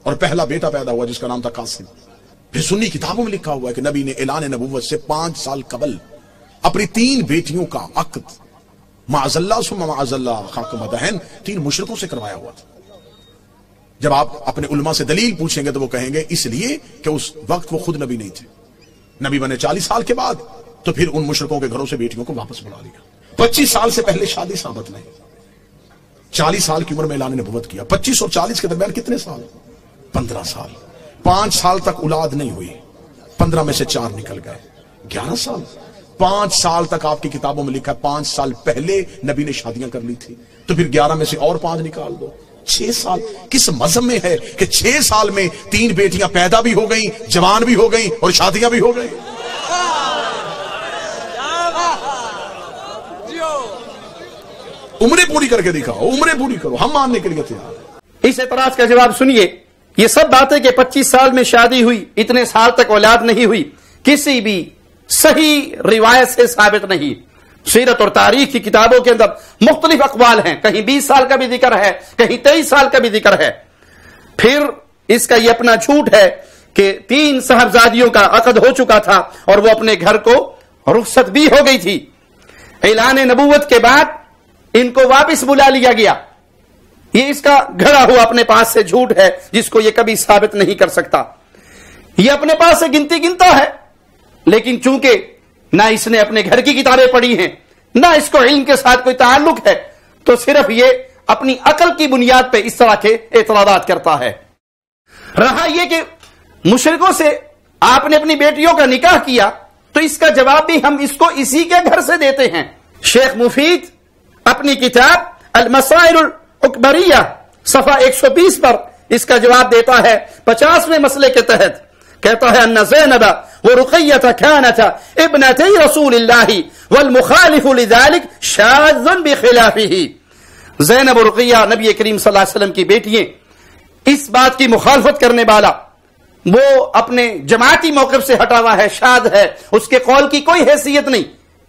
اور پہلا بیٹا پیدا ہوا جس کا نام تھا قاسم. پھر سنی کتابوں میں لکھا ہوا ہے کہ نبی نے اعلان نبوت سے 5 سال قبل اپنی 3 بیٹیوں کا عقد معاذ اللہ ثم معاذ اللہ خاک مدہن 3 مشرکوں سے کروایا ہوا تھا. جب آپ اپنے علماء سے دلیل پوچھیں گے تو وہ کہیں گے اس لیے کہ اس وقت وہ خود نبی نہیں تھے. نبی بنے 40 سال کے بعد تو پھر ان مشرکوں کے گھروں سے بیٹیوں کو واپس بلا لیا. 25 سال سے پہلے شادی ثابت نہیں. 40 سال کی عمر میں اعلان نبوت کیا. 25 اور 40 کے درمیان کتنے سال؟ 15 سال. 5 سال تک اولاد نہیں ہوئی. 15 میں سے 4 نکل گئے. 11 سال. 5 سال تک آپ کی کتابوں میں لکھا ہے 5 سال پہلے نبی نے شادیاں کر لی تھی. تو پھر 11 میں سے اور 5 نکال دو. 6 سال. کس مذہب میں ہے کہ 6 سال میں 3 بیٹیاں پیدا بھی ہو گئیں، جوان بھی ہو گئیں اور شادیاں بھی ہو گئیں؟ عمریں پوری کر کے دکھاؤ، عمریں پوری کرو، ہم ماننے کے لیے تیار ہیں. اس اعتراض کا جواب سنیے. یہ سب باتیں کہ 25 سال میں شادی ہوئی، اتنے سال تک اولاد نہیں ہوئی، کسی بھی صحیح روایت سے ثابت نہیں. سیرت اور تاریخ کی کتابوں کے اندر مختلف اقوال ہیں. کہیں 20 سال کا بھی ذکر ہے، کہیں 23 سال کا بھی ذکر ہے. پھر اس کا یہ اپنا جھوٹ ہے کہ 3 صاحبزادیوں کا عقد ہو چکا تھا اور وہ اپنے گھر کو رخصت بھی ہو گئی تھی. اعلان نبوت کے بعد ان کو واپس بلا لیا گیا. یہ اس کا گھڑا ہوا اپنے پاس سے جھوٹ ہے جس کو یہ کبھی ثابت نہیں کر سکتا. یہ اپنے پاس سے گنتا ہے، لیکن چونکہ نہ اس نے اپنے گھر کی کتابیں پڑھی ہیں، نہ اس کو علم کے ساتھ کوئی تعلق ہے، تو صرف یہ اپنی عقل کی بنیاد پہ اس طرح کے اعتراضات کرتا ہے. رہا یہ کہ مشرکوں سے آپ نے اپنی بیٹیوں کا نکاح کیا، تو اس کا جواب بھی ہم اس کو اسی کے گھر سے دیتے ہیں. شیخ مفید اپنی کتاب المسائل الاکبریہ صفحہ 120 پر اس کا جواب دیتا ہے 50ویں مسئلے کے تحت. کہتا ہے ان زینب ورقیۃ كانتا ابنتی رسول اللہ والمخالف لذلك شاذ بخلافه. زینب و رقیہ نبی کریم صلی اللہ علیہ وسلم کی بیٹیاں، اس بات کی مخالفت کرنے والا وہ اپنے جماعتی موقف سے ہٹا ہوا ہے، شاذ ہے، اس کے قول کی کوئی حیثیت نہیں.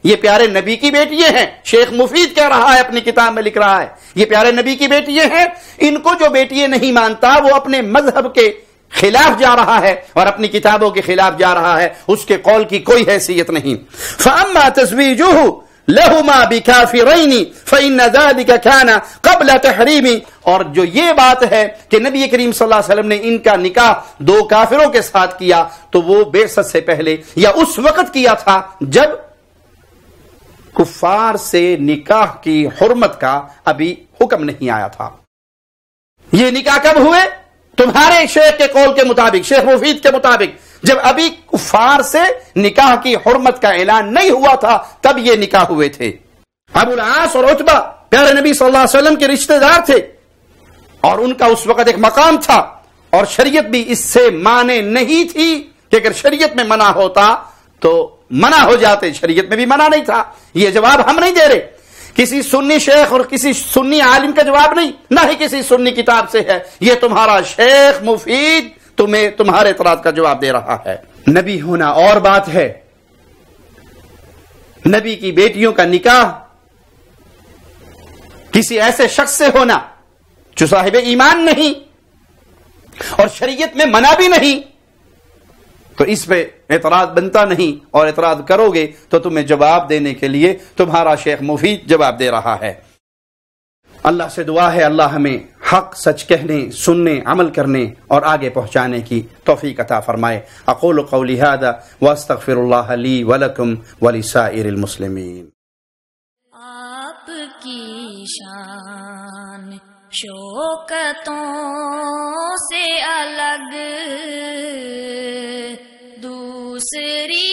یہ پیارے نبی کی بیٹیاں ہیں. شیخ مفید کہہ رہا ہے، اپنی کتاب میں لکھ رہا ہے، یہ پیارے نبی کی بیٹیاں ہیں. ان کو جو بیٹیاں نہیں مانتا وہ اپنے مذہب کے خلاف جا رہا ہے اور اپنی کتابوں کے خلاف جا رہا ہے، اس کے قول کی کوئی حیثیت نہیں. فَأَمَّا تَزْوِيجُهُ لَهُمَا بِكَافِرَيْنِ فَإِنَّ ذَلِكَ كَانَ قَبْلَ تَحْرِيمِ. اور جو یہ بات ہے کہ نبی کریم صلی اللہ علیہ وسلم نے ان کا نکاح دو کافروں کے ساتھ کیا تو وہ بعثت سے پہلے یا اس وقت کیا تھا جب کفار سے نکاح کی حرمت کا ابھی حکم نہیں آیا تھا. یہ نکاح کب ہوئے؟ تمہارے شیخ کے قول کے مطابق، شیخ مفید کے مطابق، جب ابھی کفار سے نکاح کی حرمت کا اعلان نہیں ہوا تھا تب یہ نکاح ہوئے تھے. ابو العاص اور عتبہ پیارے نبی صلی اللہ علیہ وسلم کے رشتہ دار تھے اور ان کا اس وقت ایک مقام تھا اور شریعت بھی اس سے مانے نہیں تھی کہ اگر شریعت میں منع ہوتا تو منع ہو جاتے. شریعت میں بھی منع نہیں تھا. یہ جواب ہم نہیں دے رہے، کسی سنی شیخ اور کسی سنی عالم کا جواب نہیں، نہ ہی کسی سنی کتاب سے ہے. یہ تمہارا شیخ مفید تمہیں تمہارے اعتراض کا جواب دے رہا ہے. نبی ہونا اور بات ہے، نبی کی بیٹیوں کا نکاح کسی ایسے شخص سے ہونا جو صاحب ایمان نہیں اور شریعت میں منع بھی نہیں، تو اس پہ اعتراض بنتا نہیں، اور اعتراض کرو گے تو تمہیں جواب دینے کے لیے تمہارا شیخ مفید جواب دے رہا ہے. اللہ سے دعا ہے اللہ ہمیں حق سچ کہنے، سننے، عمل کرنے اور آگے پہنچانے کی توفیق عطا فرمائے. اقول قولی ھذا واستغفر اللہ لی ولکم ولسائر المسلمین. آپ کی شان شوکتوں سے الگ دوسری